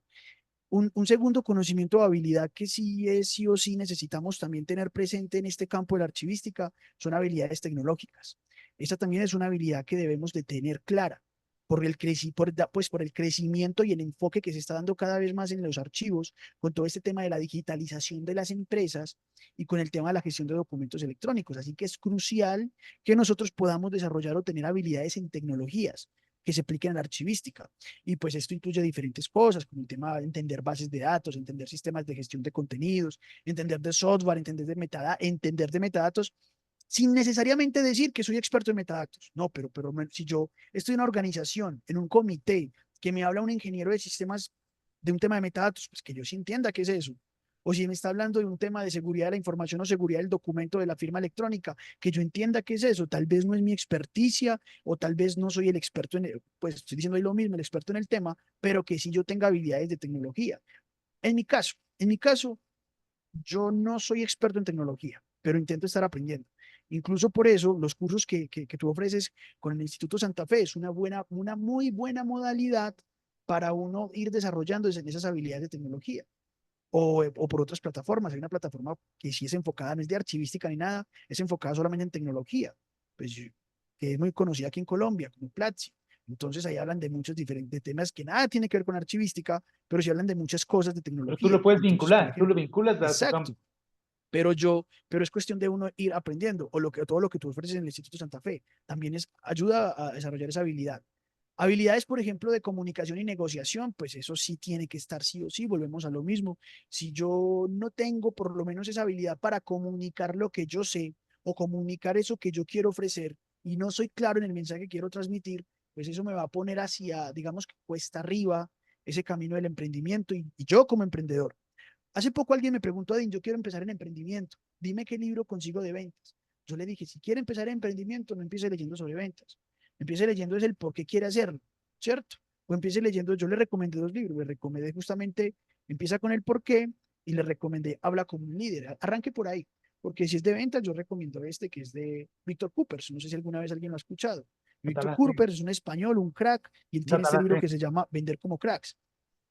Un segundo conocimiento o habilidad que sí o sí necesitamos también tener presente en este campo de la archivística son habilidades tecnológicas. Esta también es una habilidad que debemos de tener clara. por el crecimiento y el enfoque que se está dando cada vez más en los archivos, con todo este tema de la digitalización de las empresas y con el tema de la gestión de documentos electrónicos. Así que es crucial que nosotros podamos desarrollar o tener habilidades en tecnologías que se apliquen en la archivística. Y pues esto incluye diferentes cosas, como el tema de entender bases de datos, entender sistemas de gestión de contenidos, entender de software, entender de metadatos, sin necesariamente decir que soy experto en metadatos. No, pero si yo estoy en una organización, en un comité, que me habla un ingeniero de sistemas de un tema de metadatos, pues que yo sí entienda qué es eso. O si me está hablando de un tema de seguridad de la información o seguridad del documento de la firma electrónica, que yo entienda qué es eso. Tal vez no es mi experticia o tal vez no soy el experto pues estoy diciendo ahí lo mismo, el experto en el tema, pero que sí yo tenga habilidades de tecnología. En mi caso, yo no soy experto en tecnología, pero intento estar aprendiendo. Incluso por eso, los cursos que tú ofreces con el Instituto Santa Fe es una muy buena modalidad para uno ir desarrollando esas habilidades de tecnología. O por otras plataformas. Hay una plataforma que sí es enfocada, no es de archivística ni nada, es enfocada solamente en tecnología, pues, que es muy conocida aquí en Colombia, como Platzi. Entonces ahí hablan de muchos diferentes temas que nada tiene que ver con archivística, pero sí hablan de muchas cosas de Pero tú tecnología. lo puedes Entonces, por vincular, tú lo ejemplo, vinculas a tu campo. exacto, pero es cuestión de uno ir aprendiendo, todo lo que tú ofreces en el Instituto Santa Fe, también ayuda a desarrollar esa habilidad. Habilidades, por ejemplo, de comunicación y negociación, pues eso sí tiene que estar sí o sí, volvemos a lo mismo. Si yo no tengo por lo menos esa habilidad para comunicar lo que yo sé o comunicar eso que yo quiero ofrecer y no soy claro en el mensaje que quiero transmitir, pues eso me va a poner hacia, digamos que cuesta arriba ese camino del emprendimiento y yo como emprendedor. Hace poco alguien me preguntó, Adin, yo quiero empezar en emprendimiento, dime qué libro consigo de ventas. Yo le dije, si quiere empezar en emprendimiento, no empiece leyendo sobre ventas, empiece leyendo es el por qué quiere hacerlo, ¿cierto? O empiece leyendo, yo le recomendé dos libros, le recomendé justamente, empieza con el por qué y le recomendé Habla como un líder, arranque por ahí, porque si es de ventas, yo recomiendo este que es de Víctor Coopers, no sé si alguna vez alguien lo ha escuchado. Víctor Satanás, sí. Coopers es un español, un crack, y él tiene este Satanás, libro sí. que se llama Vender como cracks.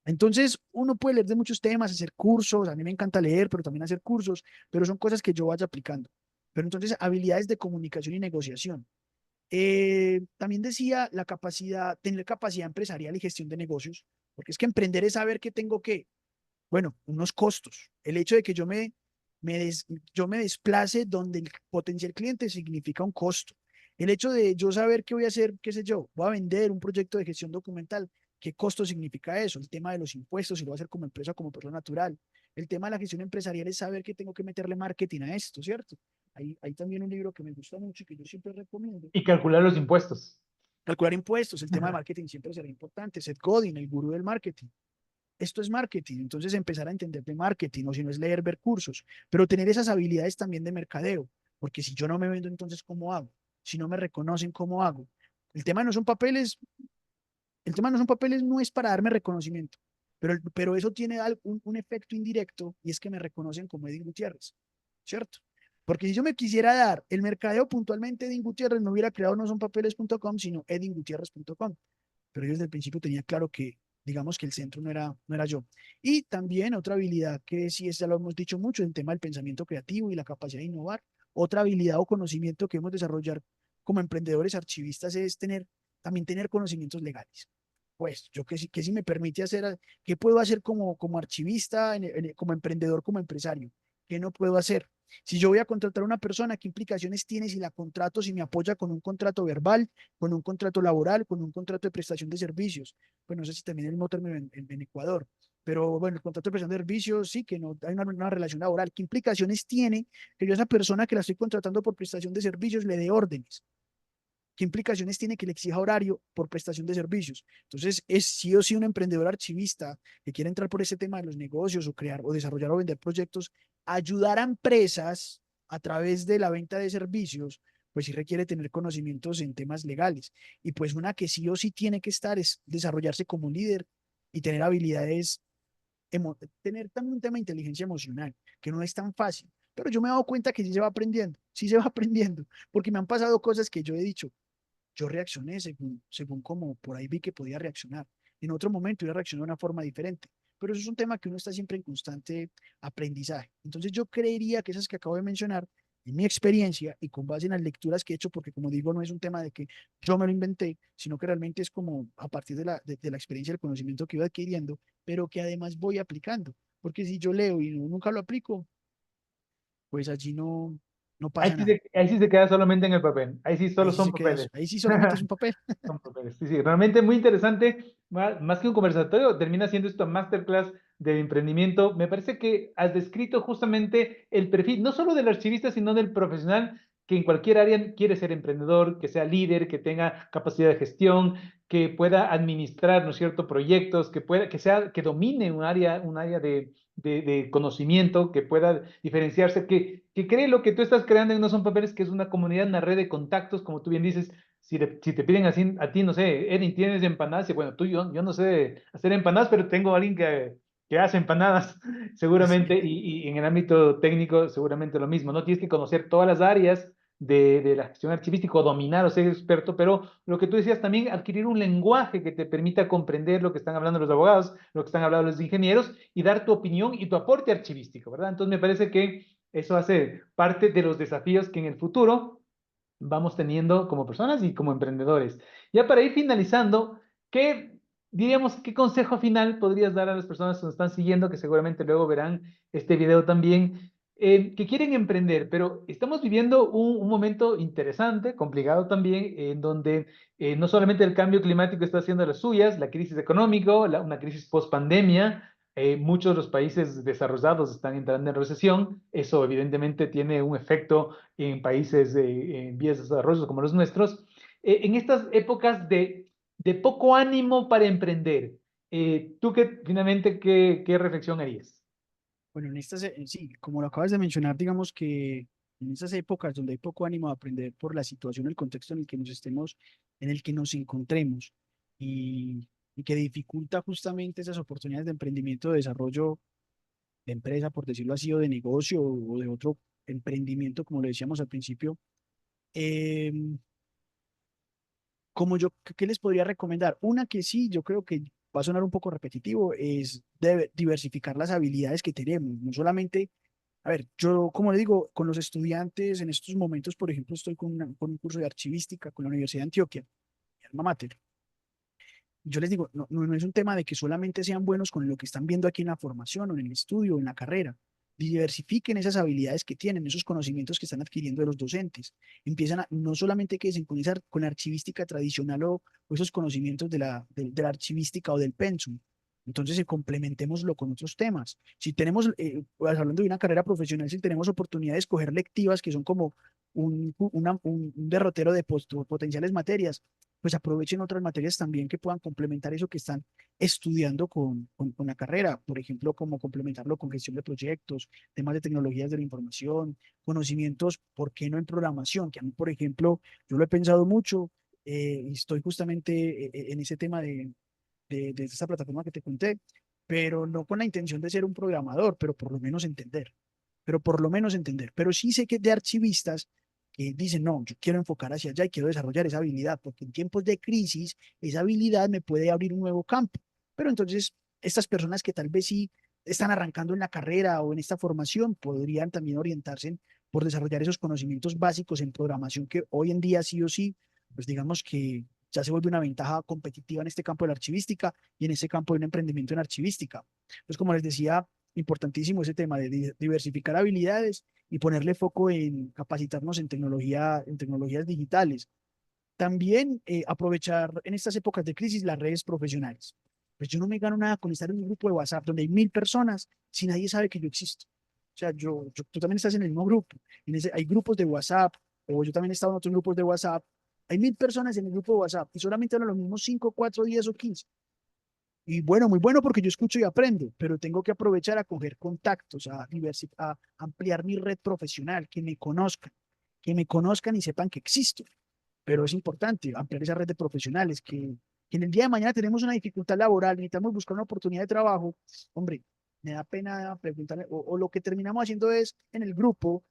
Entonces, uno puede leer de muchos temas, hacer cursos, a mí me encanta leer, pero también hacer cursos, pero son cosas que yo vaya aplicando. Pero entonces, habilidades de comunicación y negociación. También decía tener capacidad empresarial y gestión de negocios, porque es que emprender es saber que tengo que, bueno, unos costos. El hecho de que yo me desplace donde el potencial cliente significa un costo. El hecho de yo saber qué voy a hacer, qué sé yo, voy a vender un proyecto de gestión documental, ¿qué costo significa eso? El tema de los impuestos, si lo voy a hacer como empresa o como persona natural. El tema de la gestión empresarial es saber que tengo que meterle marketing a esto, ¿cierto? Hay también un libro que me gusta mucho y que yo siempre recomiendo. Y calcular los impuestos. Calcular impuestos, el tema de marketing siempre será importante. Seth Godin, el gurú del marketing. Esto es marketing, entonces empezar a entender de marketing, o si no es leer, ver cursos, pero tener esas habilidades también de mercadeo, porque si yo no me vendo, entonces ¿cómo hago? Si no me reconocen, ¿cómo hago? El tema no son papeles, el tema no son papeles, no es para darme reconocimiento, pero eso tiene un efecto indirecto y es que me reconocen como Edwin Gutiérrez, ¿cierto? Porque si yo me quisiera dar el mercadeo puntualmente, Edwin Gutiérrez no hubiera creado no son papeles.com, sino edwingutierrez.com, pero yo desde el principio tenía claro que, digamos que el centro no era yo. Y también otra habilidad que sí, ya lo hemos dicho mucho, el tema del pensamiento creativo y la capacidad de innovar. Otra habilidad o conocimiento que hemos desarrollar como emprendedores archivistas es también tener conocimientos legales. Pues yo que sí me permite hacer, ¿qué puedo hacer como archivista, como emprendedor, como empresario? ¿Qué no puedo hacer? Si yo voy a contratar a una persona, ¿qué implicaciones tiene si la contrato, si me apoya con un contrato verbal, con un contrato laboral, con un contrato de prestación de servicios? Pues no sé si también el mismo término en Ecuador, pero bueno, el contrato de prestación de servicios sí que no hay una relación laboral. ¿Qué implicaciones tiene que yo a esa persona que la estoy contratando por prestación de servicios le dé órdenes? ¿Qué implicaciones tiene que le exija horario por prestación de servicios? Entonces, es sí o sí un emprendedor archivista que quiere entrar por ese tema de los negocios o crear o desarrollar o vender proyectos, ayudar a empresas a través de la venta de servicios, pues sí requiere tener conocimientos en temas legales. Y pues una que sí o sí tiene que estar es desarrollarse como líder y tener habilidades, tener también un tema de inteligencia emocional, que no es tan fácil. Pero yo me he dado cuenta que sí se va aprendiendo, porque me han pasado cosas que yo he dicho, yo reaccioné según como por ahí vi que podía reaccionar. En otro momento yo reaccioné de una forma diferente. Pero eso es un tema que uno está siempre en constante aprendizaje. Entonces yo creería que esas que acabo de mencionar en mi experiencia y con base en las lecturas que he hecho, porque como digo, no es un tema de que yo me lo inventé, sino que realmente es como a partir de la experiencia, el conocimiento que iba adquiriendo, pero que además voy aplicando. Porque si yo leo y nunca lo aplico, pues allí no pasa nada. Ahí sí se queda solamente en el papel. Ahí sí Ahí solo sí son se queda, papeles. ahí sí solamente es un papel. Son papeles. Sí, sí, realmente muy interesante. Más que un conversatorio, termina siendo esto masterclass de emprendimiento. Me parece que has descrito justamente el perfil, no solo del archivista, sino del profesional que en cualquier área quiere ser emprendedor, que sea líder, que tenga capacidad de gestión, que pueda administrar, ¿no es cierto?, proyectos, que pueda, que domine un área de conocimiento, que pueda diferenciarse, que cree lo que tú estás creando en No Son Papeles, que es una comunidad, una red de contactos, como tú bien dices. Si te piden así a ti, no sé, Erin, tienes empanadas, y bueno, yo no sé hacer empanadas, pero tengo a alguien que hace empanadas, seguramente, Sí, y en el ámbito técnico, seguramente lo mismo, ¿no? Tienes que conocer todas las áreas de la gestión archivística, o dominar o ser experto, pero lo que tú decías también, adquirir un lenguaje que te permita comprender lo que están hablando los abogados, lo que están hablando los ingenieros, y dar tu opinión y tu aporte archivístico, ¿verdad? Entonces me parece que eso hace parte de los desafíos que en el futuro vamos teniendo como personas y como emprendedores. Ya para ir finalizando, qué consejo final podrías dar a las personas que nos están siguiendo, que seguramente luego verán este video también, que quieren emprender, pero estamos viviendo un momento interesante, complicado también, en donde no solamente el cambio climático está haciendo las suyas, la crisis económica, una crisis post pandemia. Muchos de los países desarrollados están entrando en recesión. Eso evidentemente tiene un efecto en países en vías de desarrollo como los nuestros. En estas épocas de poco ánimo para emprender, ¿tú finalmente qué reflexión harías? bueno, sí, como lo acabas de mencionar, digamos que en estas épocas donde hay poco ánimo de aprender por la situación, el contexto en el que en el que nos encontremos y que dificulta justamente esas oportunidades de emprendimiento, de desarrollo de empresa, por decirlo así, o de negocio o de otro emprendimiento, como lo decíamos al principio, eh, ¿qué les podría recomendar? Una que sí, yo creo que va a sonar un poco repetitivo, es diversificar las habilidades que tenemos, no solamente. A ver, yo, como le digo, con los estudiantes en estos momentos, por ejemplo, estoy con un curso de archivística con la Universidad de Antioquia, mi alma mater. Yo les digo, no es un tema de que solamente sean buenos con lo que están viendo aquí en la formación o en el estudio o en la carrera. Diversifiquen esas habilidades que tienen, esos conocimientos que están adquiriendo de los docentes. Empiezan a, no solamente queden con la archivística tradicional o esos conocimientos de la archivística o del pensum. Entonces, complementémoslo con otros temas. Si tenemos, pues, hablando de una carrera profesional, si tenemos oportunidad de escoger lectivas que son como un derrotero de potenciales materias, pues aprovechen otras materias también que puedan complementar eso que están estudiando con la carrera. Por ejemplo, como complementarlo con gestión de proyectos, temas de tecnologías de la información, conocimientos, ¿por qué no en programación? Que a mí, por ejemplo, yo lo he pensado mucho y estoy justamente en ese tema de esta plataforma que te conté, pero no con la intención de ser un programador, pero por lo menos entender, pero sí sé que de archivistas que dicen, no, yo quiero enfocar hacia allá y quiero desarrollar esa habilidad, porque en tiempos de crisis esa habilidad me puede abrir un nuevo campo. Pero entonces, estas personas que tal vez sí están arrancando en la carrera o en esta formación, podrían también orientarse por desarrollar esos conocimientos básicos en programación que hoy en día sí o sí, pues digamos que ya se vuelve una ventaja competitiva en este campo de la archivística y en este campo de un emprendimiento en archivística. Pues como les decía, importantísimo ese tema de diversificar habilidades y ponerle foco en capacitarnos en tecnologías digitales. También aprovechar en estas épocas de crisis las redes profesionales. Pues yo no me gano nada con estar en un grupo de WhatsApp donde hay 1000 personas si nadie sabe que yo existo. O sea, tú también estás en el mismo grupo. Hay grupos de WhatsApp, o yo también he estado en otros grupos de WhatsApp. Hay 1000 personas en el grupo de WhatsApp y solamente hablan los mismos 5, 4, 10 o 15. Y bueno, muy bueno porque yo escucho y aprendo, pero tengo que aprovechar a coger contactos, a ampliar mi red profesional, que me conozcan y sepan que existo. Pero es importante ampliar esa red de profesionales que en el día de mañana tenemos una dificultad laboral, necesitamos buscar una oportunidad de trabajo. Hombre, me da pena preguntarle, o lo que terminamos haciendo es en el grupo,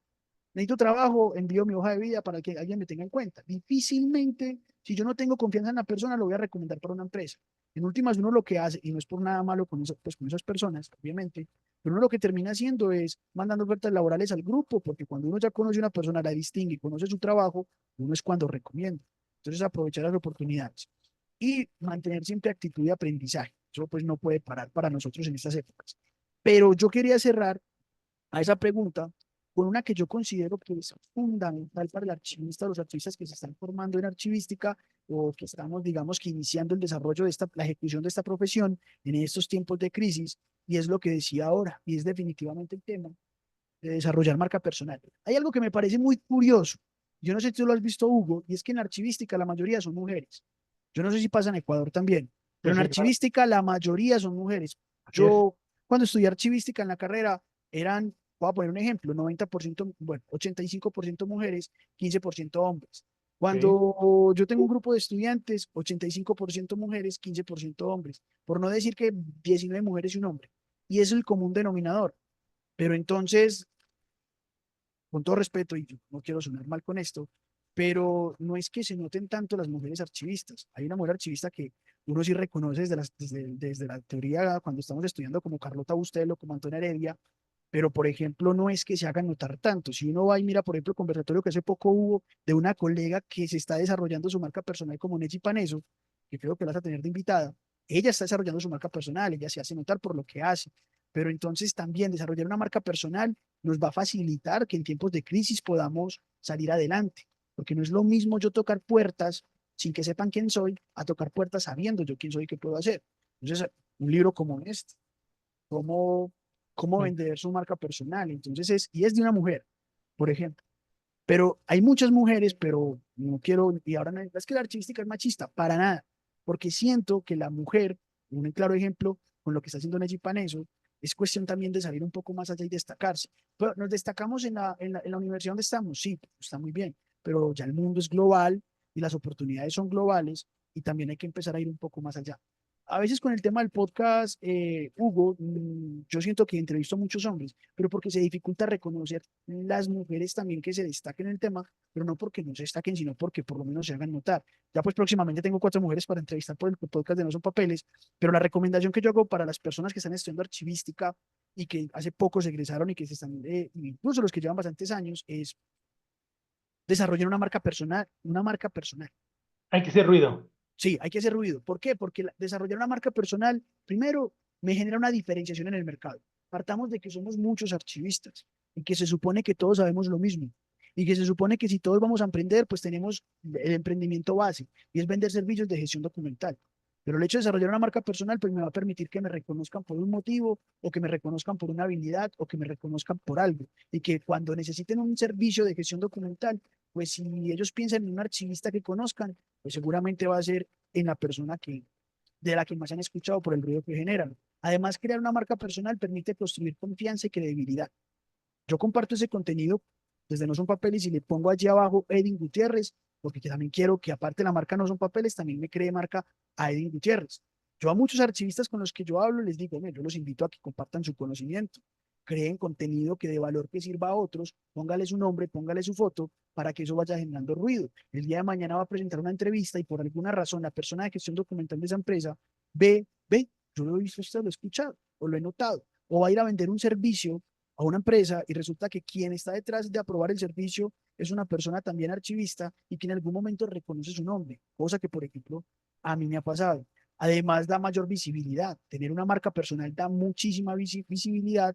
necesito trabajo, envío mi hoja de vida para que alguien me tenga en cuenta. Difícilmente, si yo no tengo confianza en la persona, lo voy a recomendar para una empresa. En últimas, uno lo que hace, y no es por nada malo con, pues, con esas personas, obviamente, Pero uno lo que termina haciendo es mandando ofertas laborales al grupo, porque cuando uno ya conoce a una persona, la distingue y conoce su trabajo, uno es cuando recomienda. Entonces, aprovechar las oportunidades y mantener siempre actitud de aprendizaje. Eso pues no puede parar para nosotros en estas épocas. Pero yo quería cerrar a esa pregunta con una que yo considero que es fundamental para el archivista, los archivistas que se están formando en archivística o que estamos, digamos, que iniciando el desarrollo de la ejecución de esta profesión en estos tiempos de crisis, y es lo que decía ahora, y es definitivamente el tema de desarrollar marca personal. Hay algo que me parece muy curioso, yo no sé si tú lo has visto, Hugo, y es que en archivística la mayoría son mujeres. Yo no sé si pasa en Ecuador también, pero Sí, en sí, claro. archivística la mayoría son mujeres. Así es. Yo, cuando estudié archivística en la carrera, eran, voy a poner un ejemplo, 90%, bueno, 85% mujeres, 15% hombres. Sí. Cuando yo tengo un grupo de estudiantes, 85% mujeres, 15% hombres, por no decir que 19 mujeres y un hombre. Y eso es el común denominador. Pero entonces, con todo respeto, y yo no quiero sonar mal con esto, pero no es que se noten tanto las mujeres archivistas. Hay una mujer archivista que uno sí reconoce desde la teoría cuando estamos estudiando, como Carlota Bustelo, como Antonia Heredia, pero por ejemplo no es que se hagan notar tanto. Si uno va y mira, por ejemplo, el conversatorio que hace poco hubo de una colega que se está desarrollando su marca personal como Nechi Paneso, que creo que la vas a tener de invitada, ella está desarrollando su marca personal, ella se hace notar por lo que hace, pero entonces también desarrollar una marca personal nos va a facilitar que en tiempos de crisis podamos salir adelante, porque no es lo mismo yo tocar puertas sin que sepan quién soy, a tocar puertas sabiendo yo quién soy y qué puedo hacer. Entonces, un libro como este, cómo, cómo Mm. vender su marca personal, entonces y es de una mujer, por ejemplo. Pero hay muchas mujeres, pero no quiero, y ahora no es que la archivística es machista, para nada, porque siento que la mujer, un claro ejemplo con lo que está haciendo Neji Paneso, es cuestión también de salir un poco más allá y destacarse. Pero nos destacamos en la universidad donde estamos, sí, está muy bien, pero ya el mundo es global y las oportunidades son globales y también hay que empezar a ir un poco más allá. A veces con el tema del podcast, Hugo, yo siento que entrevisto a muchos hombres, pero porque se dificulta reconocer las mujeres también que se destaquen en el tema, pero no porque no se destaquen, sino porque por lo menos se hagan notar. Ya pues próximamente tengo 4 mujeres para entrevistar por el podcast de No Son Papeles, pero la recomendación que yo hago para las personas que están estudiando archivística y que hace poco se egresaron y que se están, incluso los que llevan bastantes años, es desarrollar una marca personal, una marca personal. Hay que hacer ruido. Sí, hay que hacer ruido. ¿Por qué? Porque desarrollar una marca personal, primero, me genera una diferenciación en el mercado. Partamos de que somos muchos archivistas y que se supone que todos sabemos lo mismo y que se supone que si todos vamos a emprender, pues tenemos el emprendimiento base y es vender servicios de gestión documental. Pero el hecho de desarrollar una marca personal, pues me va a permitir que me reconozcan por un motivo o que me reconozcan por una habilidad o que me reconozcan por algo. Y que cuando necesiten un servicio de gestión documental, pues si ellos piensan en un archivista que conozcan, pues seguramente va a ser en la persona de la que más han escuchado por el ruido que generan. Además, crear una marca personal permite construir confianza y credibilidad. Yo comparto ese contenido desde No Son Papeles y le pongo allí abajo Edwin Gutiérrez, porque también quiero que aparte de la marca No Son Papeles, también me cree marca a Edwin Gutiérrez. Yo a muchos archivistas con los que yo hablo les digo, yo los invito a que compartan su conocimiento, creen contenido que de valor que sirva a otros, póngale su nombre, póngale su foto, para que eso vaya generando ruido. El día de mañana va a presentar una entrevista y por alguna razón la persona de gestión documental de esa empresa ve, yo lo he visto, esto lo he escuchado o lo he notado, o va a ir a vender un servicio a una empresa y resulta que quien está detrás de aprobar el servicio es una persona también archivista y que en algún momento reconoce su nombre, cosa que, por ejemplo, a mí me ha pasado. Además, da mayor visibilidad. Tener una marca personal da muchísima visibilidad,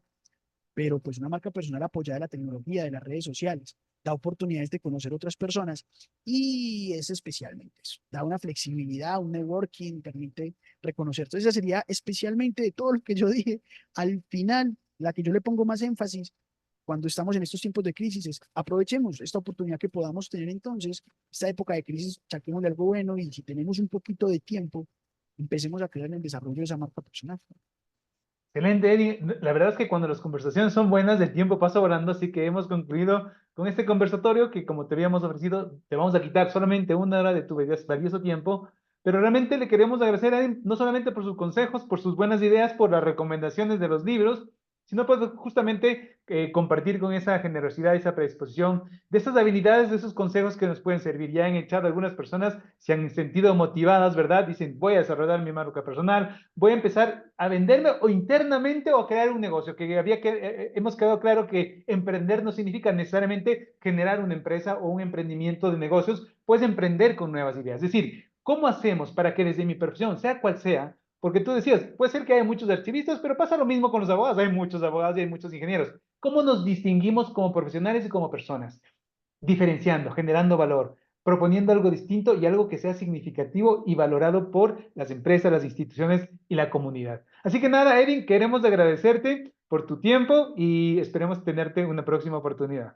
pero pues una marca personal apoyada de la tecnología, de las redes sociales, da oportunidades de conocer otras personas y es especialmente eso, da una flexibilidad, un networking, permite reconocer. Entonces, esa sería especialmente de todo lo que yo dije, al final, la que yo le pongo más énfasis cuando estamos en estos tiempos de crisis es aprovechemos esta oportunidad que podamos tener entonces, esta época de crisis, saquemos algo bueno y si tenemos un poquito de tiempo, empecemos a crear en el desarrollo de esa marca personal. Excelente, Eddie. La verdad es que cuando las conversaciones son buenas, el tiempo pasa volando, así que hemos concluido con este conversatorio que, como te habíamos ofrecido, te vamos a quitar solamente 1 hora de tu valioso tiempo, pero realmente le queremos agradecer a Eddie no solamente por sus consejos, por sus buenas ideas, por las recomendaciones de los libros, sino pues justamente compartir con esa generosidad, esa predisposición, de esas habilidades, de esos consejos que nos pueden servir. Ya han echado algunas personas, se han sentido motivadas, ¿verdad? Dicen, voy a desarrollar mi marca personal, voy a empezar a venderme o internamente o a crear un negocio, que hemos quedado claro que emprender no significa necesariamente generar una empresa o un emprendimiento de negocios, puedes emprender con nuevas ideas. Es decir, ¿cómo hacemos para que desde mi profesión, sea cual sea, porque tú decías, puede ser que haya muchos archivistas, pero pasa lo mismo con los abogados, hay muchos abogados y hay muchos ingenieros. ¿Cómo nos distinguimos como profesionales y como personas? Diferenciando, generando valor, proponiendo algo distinto y algo que sea significativo y valorado por las empresas, las instituciones y la comunidad. Así que nada, Edin, queremos agradecerte por tu tiempo y esperemos tenerte una próxima oportunidad.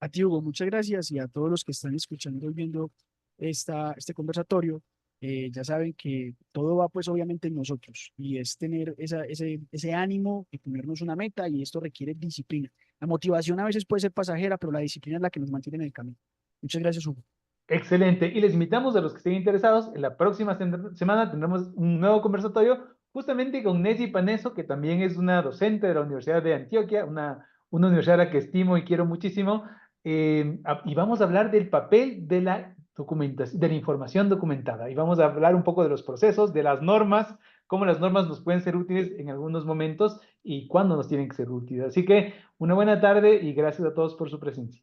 A ti, Hugo, muchas gracias y a todos los que están escuchando y viendo este conversatorio. Ya saben que todo va pues obviamente en nosotros y es tener ese ánimo y ponernos una meta y esto requiere disciplina. La motivación a veces puede ser pasajera, pero la disciplina es la que nos mantiene en el camino. Muchas gracias, Hugo. Excelente. Y les invitamos a los que estén interesados, en la próxima semana tendremos un nuevo conversatorio justamente con Nessie Paneso, que también es una docente de la Universidad de Antioquia, una universidad a la que estimo y quiero muchísimo. Y vamos a hablar del papel de la documentación, de la información documentada. Y vamos a hablar un poco de los procesos, de las normas, cómo las normas nos pueden ser útiles en algunos momentos y cuándo nos tienen que ser útiles. Así que una buena tarde y gracias a todos por su presencia.